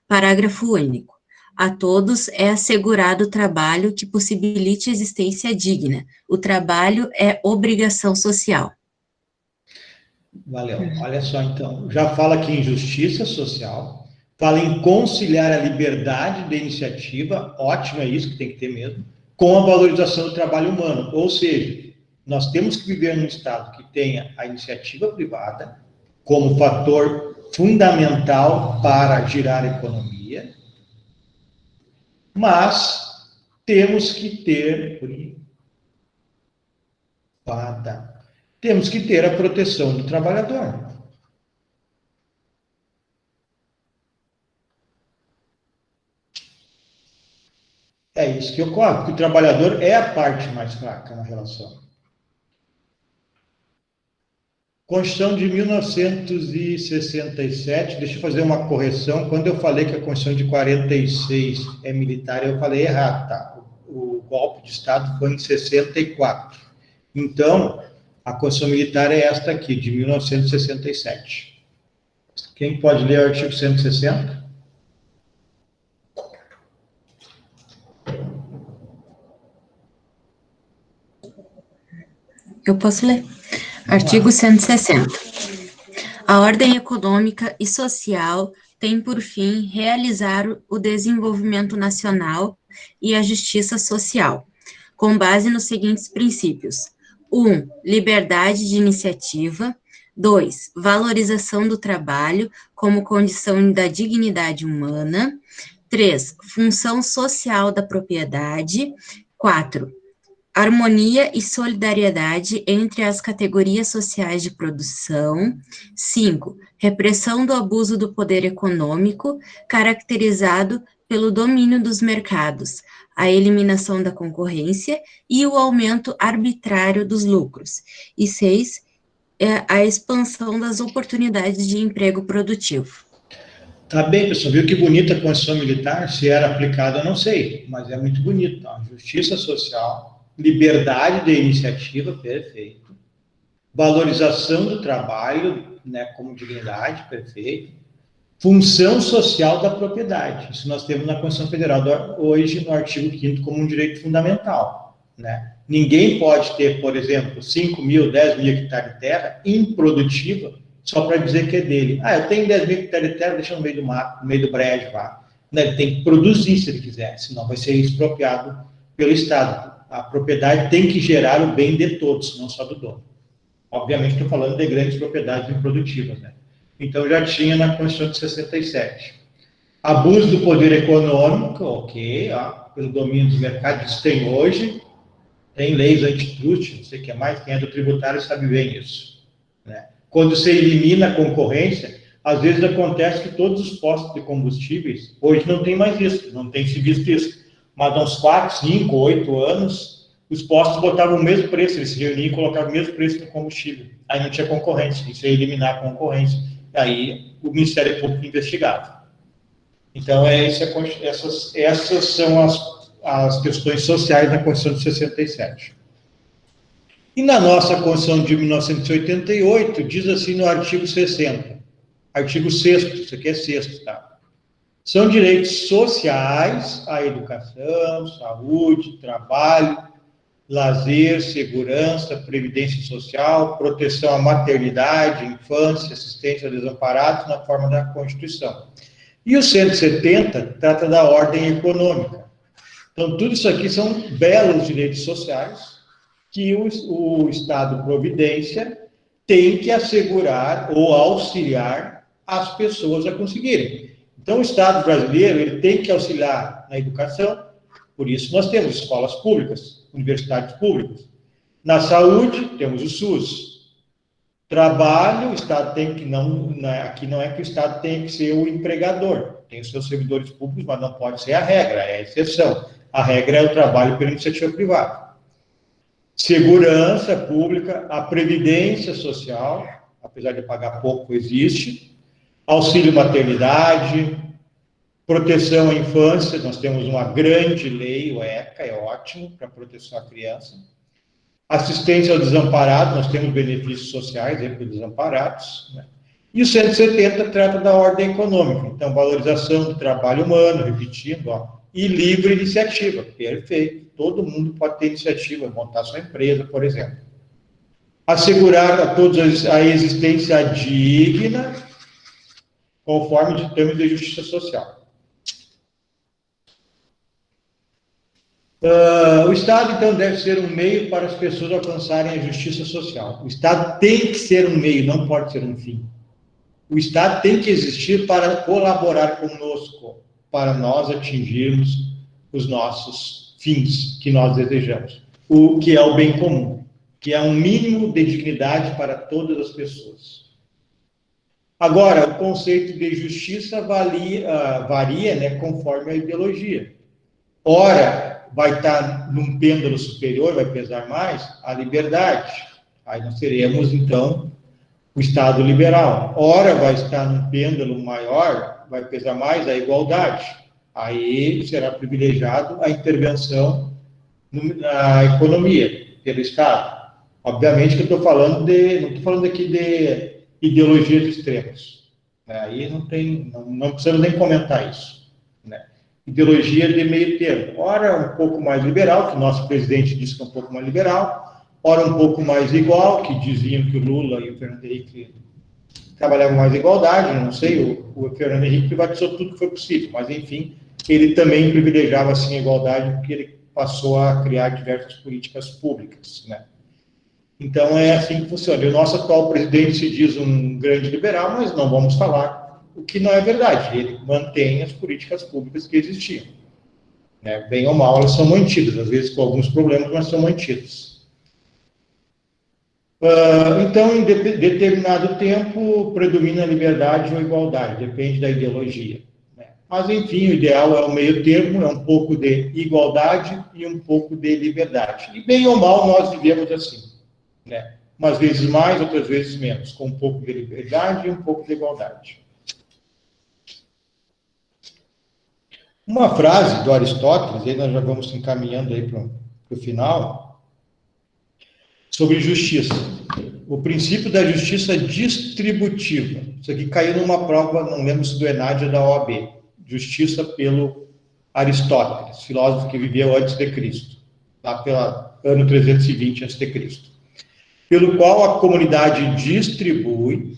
Speaker 5: Parágrafo único. A todos é assegurado trabalho que possibilite existência digna. O trabalho é obrigação social.
Speaker 1: Valeu. Olha só, então. Já fala aqui em justiça social, fala em conciliar a liberdade de iniciativa, ótimo, é isso que tem que ter mesmo, com a valorização do trabalho humano. Ou seja, nós temos que viver num Estado que tenha a iniciativa privada como fator fundamental para girar a economia, mas temos que ter a proteção do trabalhador. É isso que ocorre, porque o trabalhador é a parte mais fraca na relação. Constituição de 1967, deixa eu fazer uma correção. Quando eu falei que a Constituição de 46 é militar, eu falei errado, tá? O golpe de Estado foi em 64. Então, a Constituição Militar é esta aqui, de 1967. Quem pode ler o artigo 160?
Speaker 5: Eu posso ler. Artigo 160. A ordem econômica e social tem por fim realizar o desenvolvimento nacional e a justiça social, com base nos seguintes princípios: 1. Liberdade de iniciativa. 2. Valorização do trabalho como condição da dignidade humana. 3. Função social da propriedade. 4. Harmonia e solidariedade entre as categorias sociais de produção. 5. Repressão do abuso do poder econômico, caracterizado pelo domínio dos mercados, a eliminação da concorrência e o aumento arbitrário dos lucros. E 6. A expansão das oportunidades de emprego produtivo.
Speaker 1: Tá bem, pessoal, viu que bonita a Constituição Militar? Se era aplicada, eu não sei, mas é muito bonito. Tá? Justiça social, liberdade de iniciativa, perfeito. Valorização do trabalho, né, como dignidade, perfeito. Função social da propriedade. Isso nós temos na Constituição Federal hoje, no artigo 5º, como um direito fundamental. Né? Ninguém pode ter, por exemplo, 5 mil, 10 mil hectares de terra improdutiva só para dizer que é dele. Ah, eu tenho 10 mil hectares de terra, deixa no meio do mato, no meio do brejo lá. Ele tem que produzir se ele quiser, senão vai ser expropriado pelo Estado. A propriedade tem que gerar o bem de todos, não só do dono. Obviamente, estou falando de grandes propriedades improdutivas, né? Então, já tinha na Constituição de 67. Abuso do poder econômico, ok, ó, pelo domínio dos mercados, isso tem hoje. Tem leis antitruste, não sei o que mais, quem é do tributário sabe bem isso. Né? Quando você elimina a concorrência, às vezes acontece que todos os postos de combustíveis, hoje não tem mais isso, não tem se visto isso. Mas há uns 4, 5, 8 anos, os postos botavam o mesmo preço, eles se reuniam e colocavam o mesmo preço no combustível. Aí não tinha concorrência, isso é eliminar a concorrência. Aí o Ministério Público investigava. Então, essas são as questões sociais na Constituição de 67. E na nossa Constituição de 1988, diz assim no artigo 60, artigo 6º, isso aqui é 6º, tá? São direitos sociais à educação, saúde, trabalho, lazer, segurança, previdência social, proteção à maternidade, infância, assistência a desamparados na forma da Constituição. E o 170 trata da ordem econômica. Então, tudo isso aqui são belos direitos sociais que o Estado providência tem que assegurar ou auxiliar as pessoas a conseguirem. Então, o Estado brasileiro ele tem que auxiliar na educação, por isso nós temos escolas públicas, universidades públicas. Na saúde, temos o SUS. Trabalho, o Estado tem que aqui não é que o Estado tem que ser o empregador, tem os seus servidores públicos, mas não pode ser a regra, é a exceção. A regra é o trabalho pela iniciativa privada. Segurança pública, a previdência social, apesar de pagar pouco, existe. Auxílio maternidade, proteção à infância, nós temos uma grande lei, o ECA, é ótimo para proteção à criança. Assistência ao desamparado, nós temos benefícios sociais para os desamparados, né? E o 170 trata da ordem econômica, então valorização do trabalho humano, repetindo, e livre iniciativa, perfeito, todo mundo pode ter iniciativa, montar sua empresa, por exemplo. Assegurar a todos a existência digna, conforme ditames de justiça social. O Estado, então, deve ser um meio para as pessoas alcançarem a justiça social. O Estado tem que ser um meio, não pode ser um fim. O Estado tem que existir para colaborar conosco, para nós atingirmos os nossos fins que nós desejamos. O que é o bem comum, que é um mínimo de dignidade para todas as pessoas. Agora, o conceito de justiça varia, né, conforme a ideologia. Ora, vai estar num pêndulo superior, vai pesar mais a liberdade. Aí nós teremos, então, o Estado liberal. Ora, vai estar num pêndulo maior, vai pesar mais a igualdade. Aí será privilegiado a intervenção na economia pelo Estado. Obviamente que eu estou falando não estou falando aqui de ideologias extremas. Aí não precisamos nem comentar isso, né? Ideologia de meio termo. Ora, um pouco mais liberal, que o nosso presidente disse que é um pouco mais liberal, ora, um pouco mais igual, que diziam que o Lula e o Fernando Henrique trabalhavam mais igualdade, não sei, o Fernando Henrique privatizou tudo que foi possível, mas, enfim, ele também privilegiava, assim, a igualdade, porque ele passou a criar diversas políticas públicas, né? Então, é assim que funciona. E o nosso atual presidente se diz um grande liberal, mas não vamos falar o que não é verdade. Ele mantém as políticas públicas que existiam, né? Bem ou mal, elas são mantidas, às vezes com alguns problemas, mas são mantidas. Então, em determinado tempo, predomina a liberdade ou a igualdade, depende da ideologia, né? Mas, enfim, o ideal é o meio termo, é um pouco de igualdade e um pouco de liberdade. E, bem ou mal, nós vivemos assim, né? Umas vezes mais, outras vezes menos, com um pouco de liberdade e um pouco de igualdade. Uma frase do Aristóteles, aí nós já vamos encaminhando aí para o final, sobre justiça. O princípio da justiça distributiva. Isso aqui caiu numa prova, não lembro se do ENAD ou da OAB. Justiça pelo Aristóteles, filósofo que viveu antes de Cristo, lá pelo ano 320 a.C., pelo qual a comunidade distribui,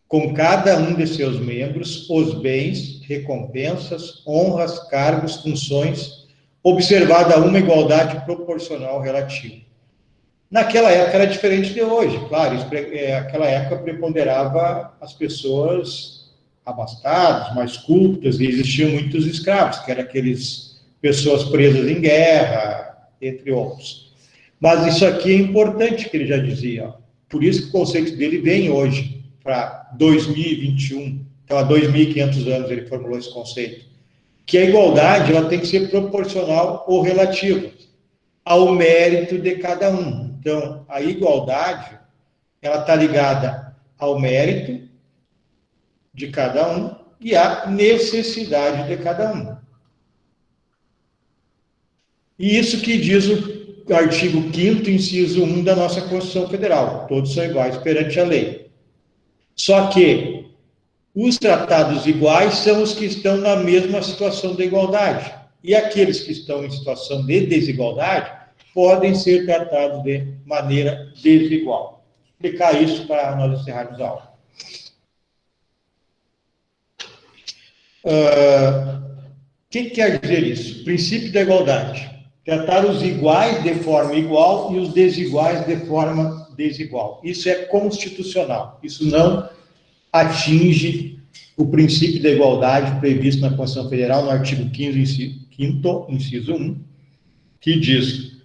Speaker 1: com cada um de seus membros, os bens, recompensas, honras, cargos, funções, observada uma igualdade proporcional relativa. Naquela época era diferente de hoje, claro, aquela época preponderava as pessoas abastadas, mais cultas, e existiam muitos escravos, que eram aqueles pessoas presas em guerra, entre outros. Mas isso aqui é importante, que ele já dizia, ó. Por isso que o conceito dele vem hoje, para 2021, então há 2.500 anos ele formulou esse conceito, que a igualdade ela tem que ser proporcional ou relativa ao mérito de cada um. Então, a igualdade ela está ligada ao mérito de cada um e à necessidade de cada um. E isso que diz o artigo 5º, inciso 1 da nossa Constituição Federal. Todos são iguais perante a lei. Só que Os tratados iguais são os que estão na mesma situação da igualdade. E aqueles que estão em situação de desigualdade podem ser tratados de maneira desigual. Vou explicar isso para nós encerrarmos a aula. O que quer dizer isso? Princípio da igualdade. Tratar os iguais de forma igual e os desiguais de forma desigual. Isso é constitucional. Isso não atinge o princípio da igualdade previsto na Constituição Federal, no artigo 5º, inciso 1, que diz: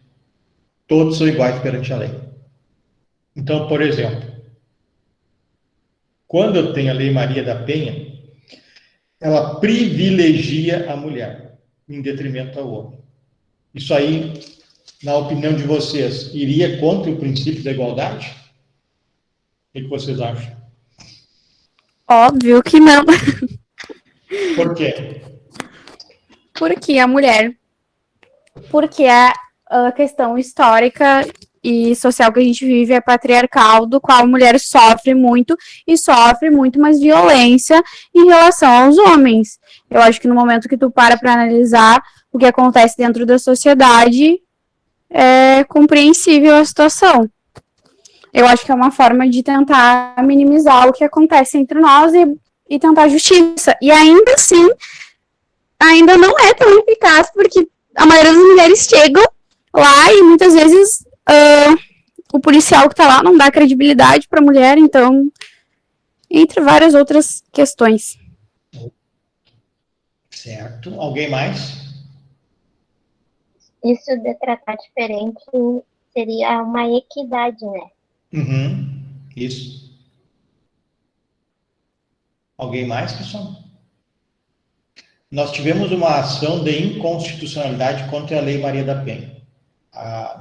Speaker 1: todos são iguais perante a lei. Então, por exemplo, quando eu tenho a Lei Maria da Penha, ela privilegia a mulher, em detrimento ao homem. Isso aí, na opinião de vocês, iria contra o princípio da igualdade? O que vocês acham?
Speaker 3: Óbvio que não.
Speaker 1: Por quê?
Speaker 3: Porque a mulher. Porque a questão histórica e social que a gente vive é patriarcal, do qual a mulher sofre muito e sofre muito mais violência em relação aos homens. Eu acho que no momento que tu para analisar o que acontece dentro da sociedade, é compreensível a situação. Eu acho que é uma forma de tentar minimizar o que acontece entre nós e tentar justiça. E ainda assim, ainda não é tão eficaz, porque a maioria das mulheres chegam lá e muitas vezes o policial que tá lá não dá credibilidade para a mulher, então, entre várias outras questões.
Speaker 1: Certo. Alguém mais?
Speaker 2: Isso de tratar diferente seria uma equidade, né?
Speaker 1: Uhum. Isso. Alguém mais, pessoal? Nós tivemos uma ação de inconstitucionalidade contra a Lei Maria da Penha.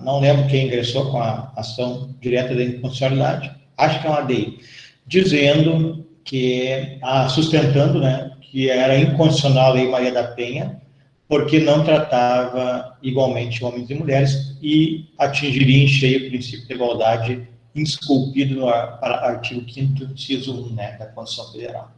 Speaker 1: Não lembro quem ingressou com a ação direta da inconstitucionalidade, acho que é uma ADI, dizendo que, sustentando, né, que era inconstitucional a Lei Maria da Penha, porque não tratava igualmente homens e mulheres e atingiria em cheio o princípio de igualdade esculpido no artigo 5º, inciso 1, né, da Constituição Federal.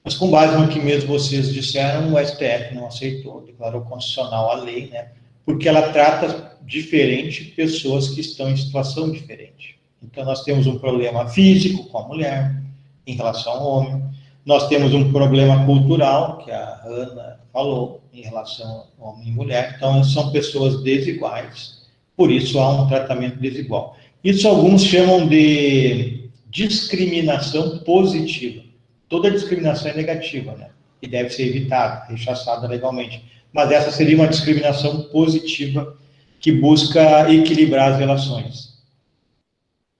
Speaker 1: Mas com base no que mesmo vocês disseram, o STF não aceitou, declarou constitucional a lei, né, porque ela trata diferente pessoas que estão em situação diferente. Então, nós temos um problema físico com a mulher, em relação ao homem, nós temos um problema cultural, que a Ana falou, em relação ao homem e mulher, então são pessoas desiguais, por isso há um tratamento desigual. Isso alguns chamam de discriminação positiva. Toda discriminação é negativa, né? E deve ser evitada, rechaçada legalmente. Mas essa seria uma discriminação positiva que busca equilibrar as relações.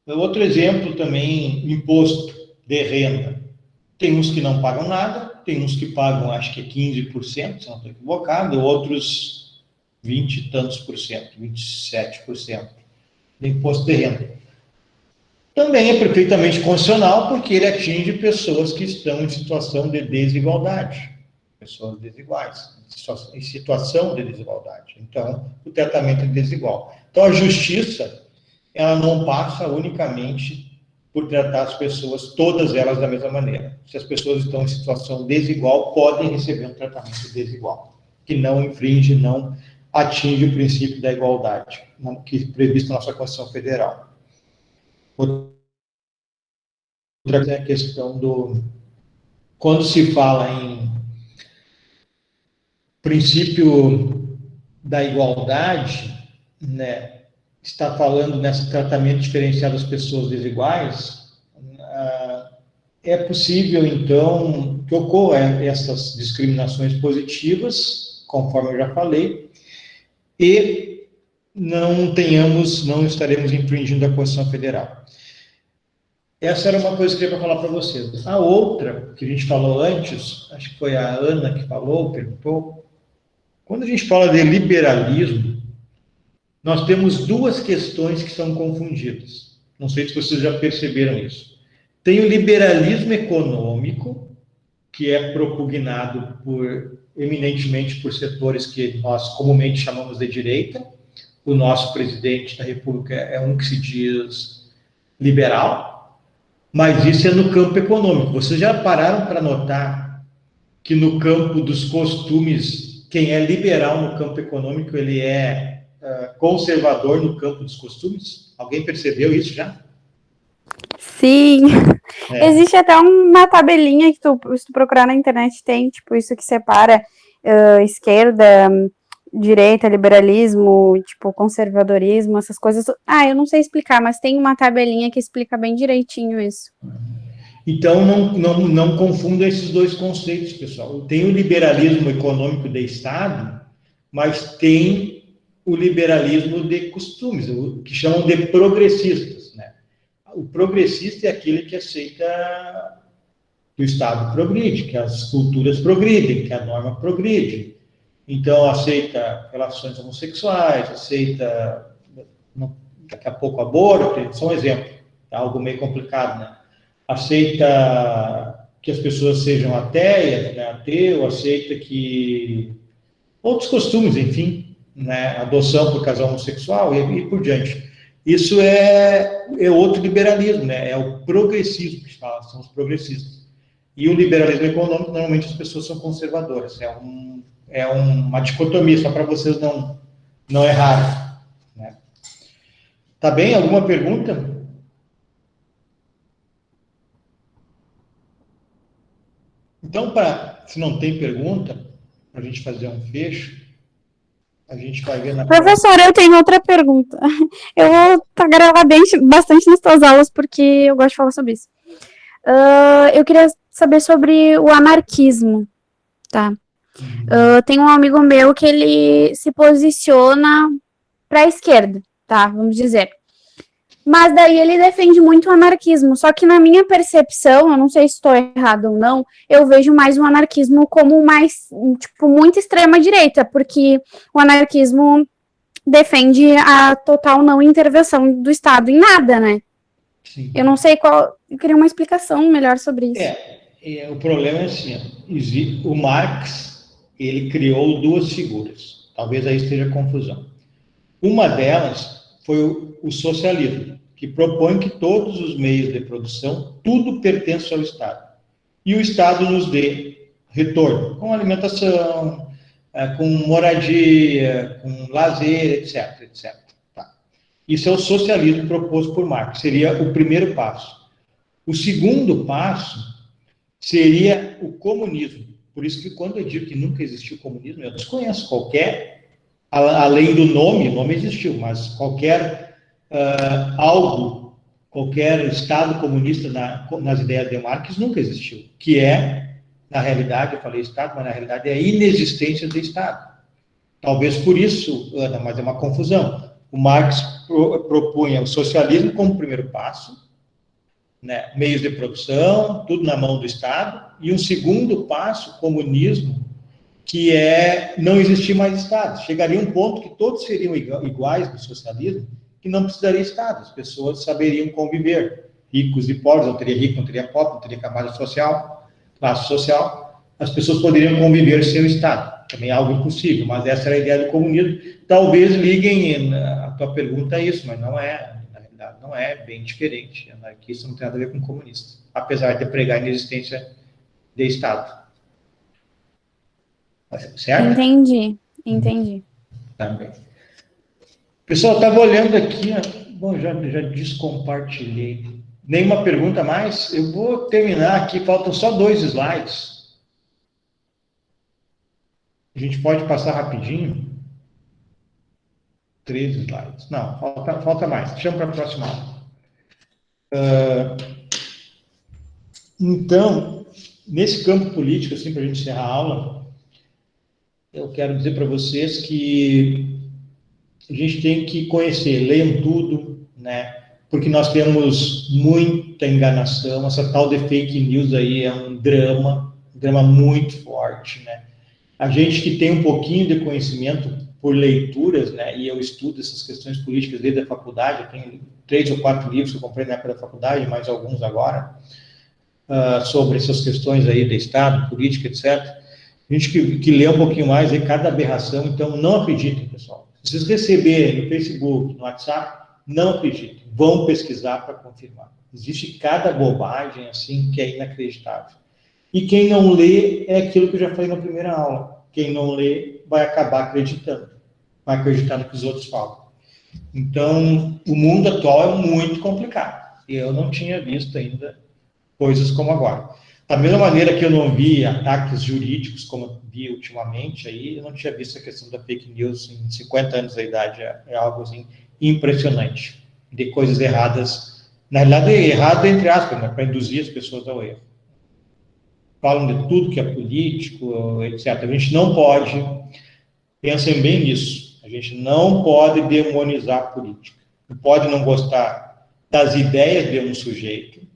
Speaker 1: Outro exemplo também, imposto de renda. Tem uns que não pagam nada, tem uns que pagam, acho que é 15%, se não estou equivocado, outros 20 e tantos por cento, 27% de imposto de renda. Também é perfeitamente constitucional, porque ele atinge pessoas que estão em situação de desigualdade, pessoas desiguais, em situação de desigualdade. Então, o tratamento é desigual. Então, a justiça, ela não passa unicamente por tratar as pessoas, todas elas, da mesma maneira. Se as pessoas estão em situação desigual, podem receber um tratamento desigual, que não infringe, não atinge o princípio da igualdade, que é previsto na nossa Constituição Federal. Outra é a questão do... Quando se fala em princípio da igualdade, né, está falando nesse tratamento diferenciado das pessoas desiguais, é possível, então, que ocorram essas discriminações positivas, conforme eu já falei, e não estaremos infringindo a Constituição Federal. Essa era uma coisa que eu queria falar para vocês. A outra, que a gente falou antes, acho que foi a Ana que falou, perguntou, quando a gente fala de liberalismo, nós temos duas questões que são confundidas. Não sei se vocês já perceberam isso. Tem o liberalismo econômico, que é propugnado eminentemente por setores que nós comumente chamamos de direita. O nosso presidente da República é um que se diz liberal. Mas isso é no campo econômico. Vocês já pararam para notar que no campo dos costumes, quem é liberal no campo econômico, ele é conservador no campo dos costumes? Alguém percebeu isso já?
Speaker 3: Sim.
Speaker 1: É.
Speaker 3: Existe até uma tabelinha que se tu procurar na internet, tem, tipo, isso que separa esquerda, direita, liberalismo, tipo, conservadorismo, essas coisas. Ah, eu não sei explicar, mas tem uma tabelinha que explica bem direitinho isso.
Speaker 1: Então, não confunda esses dois conceitos, pessoal. Tem o liberalismo econômico de Estado, mas tem o liberalismo de costumes, o que chamam de progressistas, né? O progressista é aquele que aceita que o Estado progride, que as culturas progridem, que a norma progride. Então, aceita relações homossexuais, aceita, daqui a pouco, aborto, só um exemplo, tá? Algo meio complicado, né? Aceita que as pessoas sejam ateias, né? Ateu, aceita que outros costumes, enfim, né? Adoção por casal homossexual e por diante. Isso é outro liberalismo, né? É o progressismo que se fala, são os progressistas. E o liberalismo econômico, normalmente as pessoas são conservadoras. É uma dicotomia, só para vocês não errarem, né? Tá bem? Alguma pergunta? Então, se não tem pergunta, para a gente fazer um fecho, a gente vai ver na
Speaker 3: Professor, eu tenho outra pergunta. Eu vou gravar bastante nas tuas aulas, porque eu gosto de falar sobre isso. Eu queria saber sobre o anarquismo, tá? Tem um amigo meu que ele se posiciona para a esquerda, tá? Vamos dizer. Mas daí ele defende muito o anarquismo. Só que na minha percepção, eu não sei se estou errado ou não, eu vejo mais o anarquismo como mais, tipo, muito extrema direita, porque o anarquismo defende a total não intervenção do Estado em nada, né?
Speaker 1: Sim.
Speaker 3: Eu não sei qual. Eu queria uma explicação melhor sobre isso.
Speaker 1: O problema é assim, o Marx, ele criou duas figuras. Talvez aí esteja a confusão. Uma delas foi o socialismo, que propõe que todos os meios de produção, tudo pertence ao Estado. E o Estado nos dê retorno, com alimentação, com moradia, com lazer, etc, etc. Tá. Isso é o socialismo proposto por Marx, seria o primeiro passo. O segundo passo seria o comunismo. Por isso que quando eu digo que nunca existiu comunismo, eu desconheço qualquer, além do nome, o nome existiu, mas qualquer qualquer Estado comunista nas ideias de Marx nunca existiu, que é, na realidade, eu falei Estado, mas na realidade é a inexistência do Estado. Talvez por isso, Ana, mas é uma confusão. O Marx propunha o socialismo como primeiro passo, né, meios de produção, tudo na mão do Estado, e um segundo passo, comunismo, que é não existir mais Estado. Chegaria um ponto que todos seriam iguais no socialismo, que não precisaria Estado, as pessoas saberiam conviver, ricos e pobres, não teria rico, não teria pobre, não teria camada social, classe social, as pessoas poderiam conviver sem o Estado. Também é algo impossível, mas essa era a ideia do comunismo. Talvez liguem a tua pergunta a isso, mas não é. Não é bem diferente. Anarquista não tem nada a ver com comunista, apesar de pregar a inexistência de Estado. Certo?
Speaker 3: Entendi.
Speaker 1: Também. Pessoal, estava olhando aqui, bom, já descompartilhei. Nenhuma pergunta mais? Eu vou terminar aqui, faltam só 2 slides. A gente pode passar rapidinho? 3 slides. Não, falta mais. Chama para a próxima aula. Então, nesse campo político, assim, para a gente encerrar a aula, eu quero dizer para vocês que a gente tem que conhecer, leiam tudo, né? Porque nós temos muita enganação, essa tal de fake news aí é um drama muito forte, né? A gente que tem um pouquinho de conhecimento por leituras, né, e eu estudo essas questões políticas desde a faculdade, eu tenho 3 ou 4 livros que eu comprei na época da faculdade, mais alguns agora, sobre essas questões aí de Estado, política, etc. A gente que lê um pouquinho mais, aí cada aberração, então não acreditem, pessoal. Se vocês receberem no Facebook, no WhatsApp, não acreditem. vão pesquisar para confirmar. Existe cada bobagem, assim, que é inacreditável. E quem não lê é aquilo que eu já falei na primeira aula. Quem não lê vai acabar acreditando. Vai acreditar no que os outros falam. Então, o mundo atual é muito complicado. E eu não tinha visto ainda coisas como agora. Da mesma maneira que eu não vi ataques jurídicos, como eu vi ultimamente, aí, eu não tinha visto a questão da fake news em 50 anos da idade. É algo assim, impressionante. De coisas erradas. Na realidade, errado entre aspas, né, para induzir as pessoas ao erro. Falam de tudo que é político, etc. A gente não pode, pensem bem nisso, a gente não pode demonizar a política. Pode não gostar das ideias de um sujeito,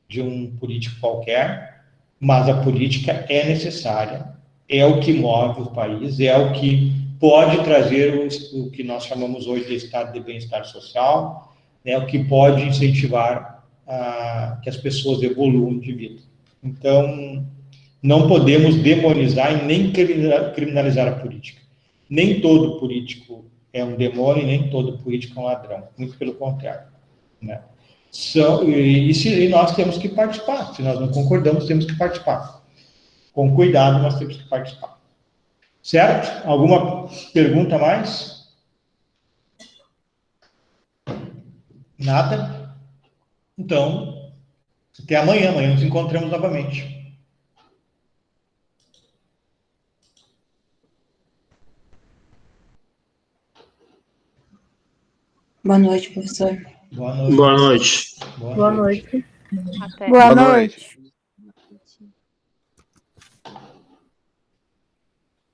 Speaker 1: de um político qualquer, mas a política é necessária, é o que move o país, é o que pode trazer o que nós chamamos hoje de estado de bem-estar social, é o que pode incentivar que as pessoas evoluam de vida. Então, não podemos demonizar e nem criminalizar a política. Nem todo político é um demônio, nem todo político é um ladrão. Muito pelo contrário, né? E nós temos que participar. Se nós não concordamos, temos que participar. Com cuidado, nós temos que participar. Certo? Alguma pergunta a mais? Nada? Então, até amanhã. Amanhã nos encontramos novamente.
Speaker 5: Boa noite, professor.
Speaker 1: Boa noite.
Speaker 6: Boa noite.
Speaker 1: Boa
Speaker 4: Boa
Speaker 1: noite.
Speaker 4: noite.
Speaker 3: Boa
Speaker 6: Boa
Speaker 3: noite.
Speaker 6: noite.